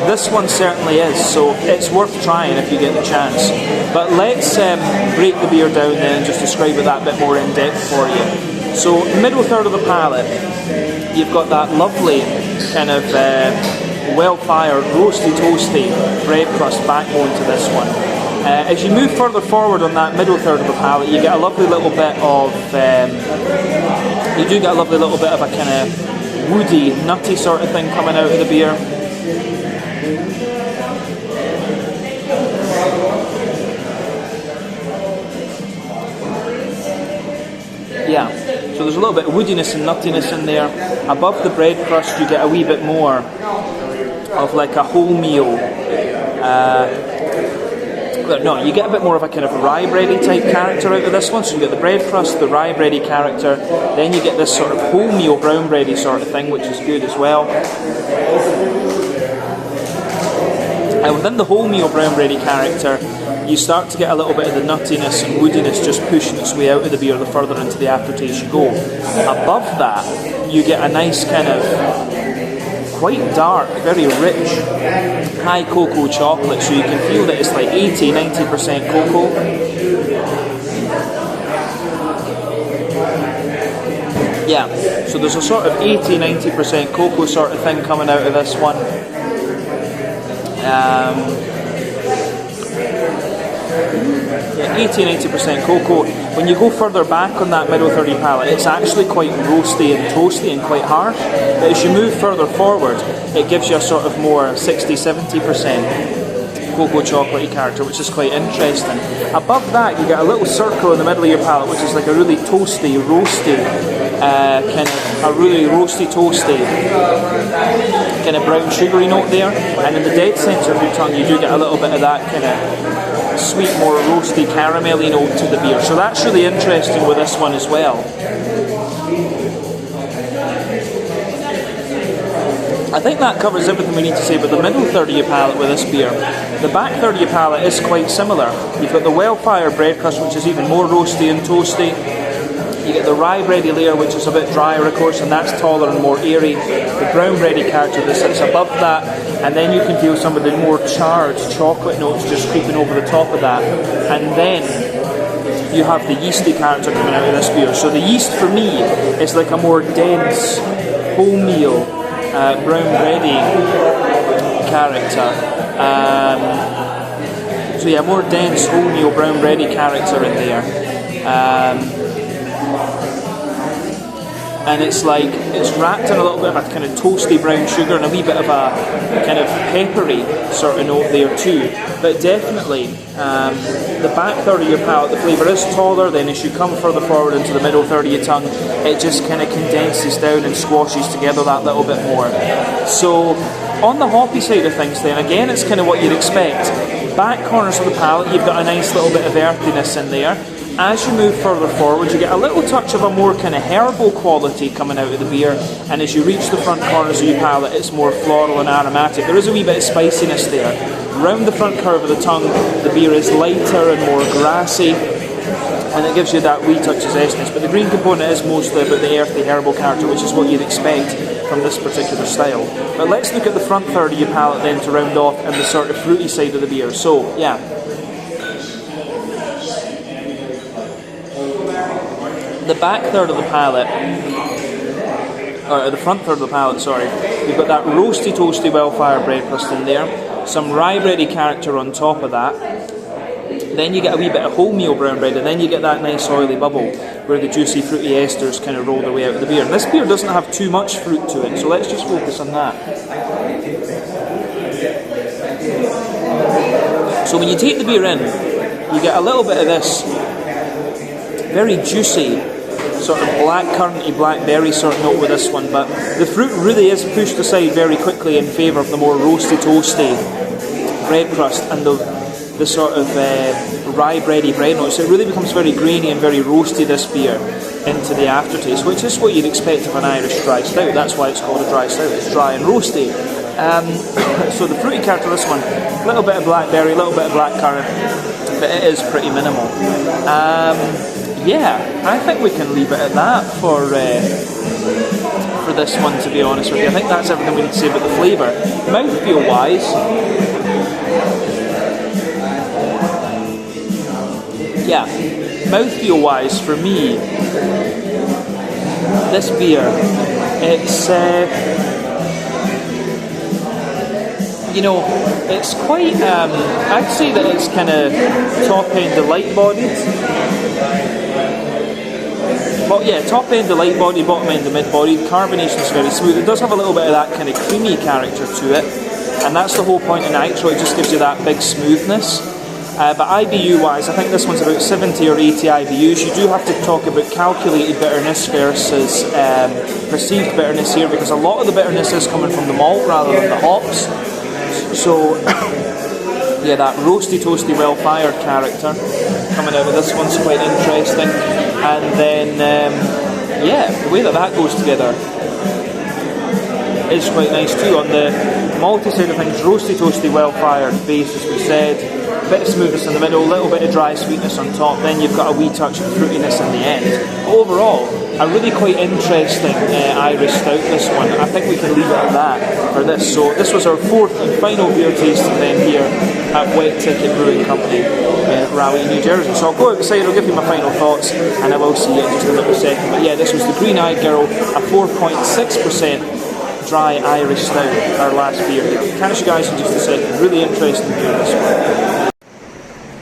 This one certainly is, so it's worth trying if you get the chance. But let's break the beer down then and just describe it that bit more in depth for you. So, middle third of the palate, you've got that lovely kind of well-fired, roasty, toasty bread crust backbone to this one. As you move further forward on that middle third of the palate, you get a lovely little bit of, a kind of woody, nutty sort of thing coming out of the beer. Yeah, so there's a little bit of woodiness and nuttiness in there. Above the bread crust you get a wee bit more of like a wholemeal, you get a bit more of a kind of rye bready type character out of this one. So you get the bread crust, the rye bready character, then you get this sort of wholemeal brown bready sort of thing, which is good as well. And within the wholemeal brown bready character, you start to get a little bit of the nuttiness and woodiness just pushing its way out of the beer the further into the aftertaste you go. Above that, you get a nice kind of quite dark, very rich, high cocoa chocolate, so you can feel that it's like 80-90% cocoa. Yeah, so there's a sort of 80-90% cocoa sort of thing coming out of this one. Yeah, 80 and 80% cocoa. When you go further back on that middle 30 palette, it's actually quite roasty and toasty and quite harsh. But as you move further forward, it gives you a sort of more 60-70% cocoa chocolatey character, which is quite interesting. Above that, you get a little circle in the middle of your palette, which is like a really toasty, roasty, toasty kind of brown sugary note there. And in the dead centre of your tongue, you do get a little bit of that kind of sweet, more roasty, caramelly note to the beer. So that's really interesting with this one as well. I think that covers everything we need to say about the middle third of your palette with this beer. The back third of your palette is quite similar. You've got the well-fired bread crust, which is even more roasty and toasty. You get the rye bready layer, which is a bit drier, of course, and that's taller and more airy. The brown bready character that sits above that, and then you can feel some of the more charged chocolate notes just creeping over the top of that. And then you have the yeasty character coming out of this beer. So the yeast for me is like a more dense, wholemeal, brown bready character. So yeah, more dense, wholemeal, brown bready character in there. And it's like, it's wrapped in a little bit of a kind of toasty brown sugar and a wee bit of a kind of peppery sort of note there too. But definitely, the back third of your palate, the flavour is taller. Then as you come further forward into the middle third of your tongue, it just kind of condenses down and squashes together that little bit more. So on the hoppy side of things then, again, it's kind of what you'd expect. Back corners of the palate, you've got a nice little bit of earthiness in there. As you move further forward, you get a little touch of a more kind of herbal quality coming out of the beer, and as you reach the front corners of your palate, it's more floral and aromatic. There is a wee bit of spiciness there. Round the front curve of the tongue, the beer is lighter and more grassy, and it gives you that wee touch of zestness. But the green component is mostly about the earthy herbal character, which is what you'd expect from this particular style. But let's look at the front third of your palate then to round off and the sort of fruity side of the beer. So, yeah. The back third of the palate, or the front third of the palate, sorry, you've got that roasty, toasty, well-fired bread crust in there, some rye bready character on top of that, then you get a wee bit of wholemeal brown bread, and then you get that nice oily bubble where the juicy, fruity esters kind of roll their way out of the beer. And this beer doesn't have too much fruit to it, so let's just focus on that. So when you take the beer in, you get a little bit of this very juicy, sort of blackcurranty, blackberry sort of note with this one, but the fruit really is pushed aside very quickly in favour of the more roasty, toasty bread crust and the sort of rye bready bread notes. So it really becomes very grainy and very roasty, this beer, into the aftertaste, which is what you'd expect of an Irish dry stout. That's why it's called a dry stout. It's dry and roasty. So the fruity character of this one, a little bit of blackberry, a little bit of blackcurrant, but it is pretty minimal. Yeah, I think we can leave it at that for this one, to be honest with you. I think that's everything we need to say about the flavour. Mouthfeel wise, yeah, mouthfeel wise for me, this beer, it's it's quite, I'd say that it's kind of top end to light bodied. Well, yeah, top end to light bodied, bottom end to mid bodied. Carbonation is very smooth. It does have a little bit of that kind of creamy character to it, and that's the whole point in nitro. It just gives you that big smoothness. But IBU wise, I think this one's about 70 or 80 IBUs. You do have to talk about calculated bitterness versus perceived bitterness here, because a lot of the bitterness is coming from the malt rather than the hops. So, yeah, that roasty, toasty, well-fired character coming out of this one's quite interesting. And then, yeah, the way that goes together is quite nice too. On the malty side of things, roasty, toasty, well-fired base, as we said. A bit of smoothness in the middle, a little bit of dry sweetness on top, then you've got a wee touch of fruitiness in the end. But overall, a really quite interesting Irish stout, this one. I think we can leave it at that for this. So this was our fourth and final beer tasting then here at Wet Ticket Brewing Company in Rahway, New Jersey. So I'll go outside, I'll give you my final thoughts, and I will see you in just a little second. But yeah, this was the Green Eyed Girl, a 4.6% Dry Irish Stout, our last beer here. Catch you guys in just a second. Really interesting beer, this one.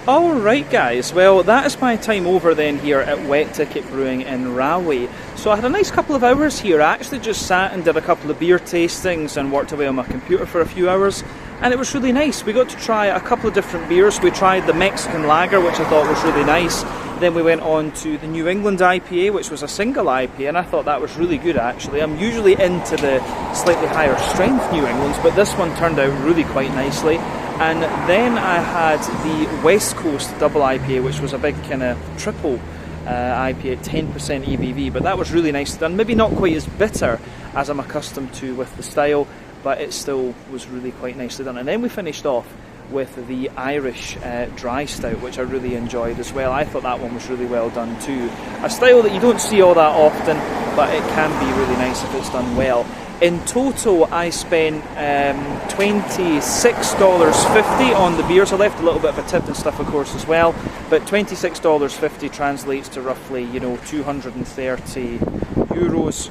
Alright guys, well that is my time over then here at Wet Ticket Brewing in Rahway. So I had a nice couple of hours here. I actually just sat and did a couple of beer tastings and worked away on my computer for a few hours, and it was really nice. We got to try a couple of different beers. We tried the Mexican lager, which I thought was really nice. Then we went on to the New England IPA, which was a single IPA, and I thought that was really good actually. I'm usually into the slightly higher strength New Englands, but this one turned out really quite nicely. And then I had the West Coast Double IPA, which was a big kind of triple IPA, 10% ABV, but that was really nicely done. Maybe not quite as bitter as I'm accustomed to with the style, but it still was really quite nicely done. And then we finished off with the Irish Dry Stout, which I really enjoyed as well. I thought that one was really well done too. A style that you don't see all that often, but it can be really nice if it's done well. In total, I spent $26.50 on the beers. I left a little bit of a tip and stuff, of course, as well. But $26.50 translates to roughly, 230 euros.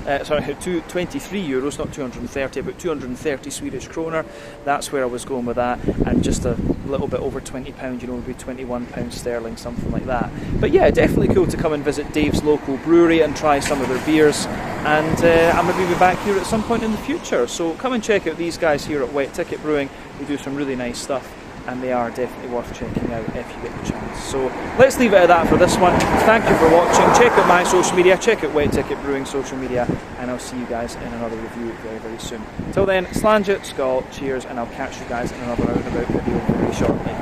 23 euros, not 230, but 230 Swedish kroner. That's where I was going with that, and just a little bit over £20, maybe £21 sterling, something like that. But yeah, definitely cool to come and visit Dave's local brewery and try some of their beers, and I'm going to be back here at some point in the future. So come and check out these guys here at Wet Ticket Brewing. They do some really nice stuff, and they are definitely worth checking out if you get the chance. So let's leave it at that for this one. Thank you for watching. Check out my social media, check out Wet Ticket Brewing social media, and I'll see you guys in another review very, very soon. Till then, Slàinte, Skål, cheers, and I'll catch you guys in another Out and About video very shortly.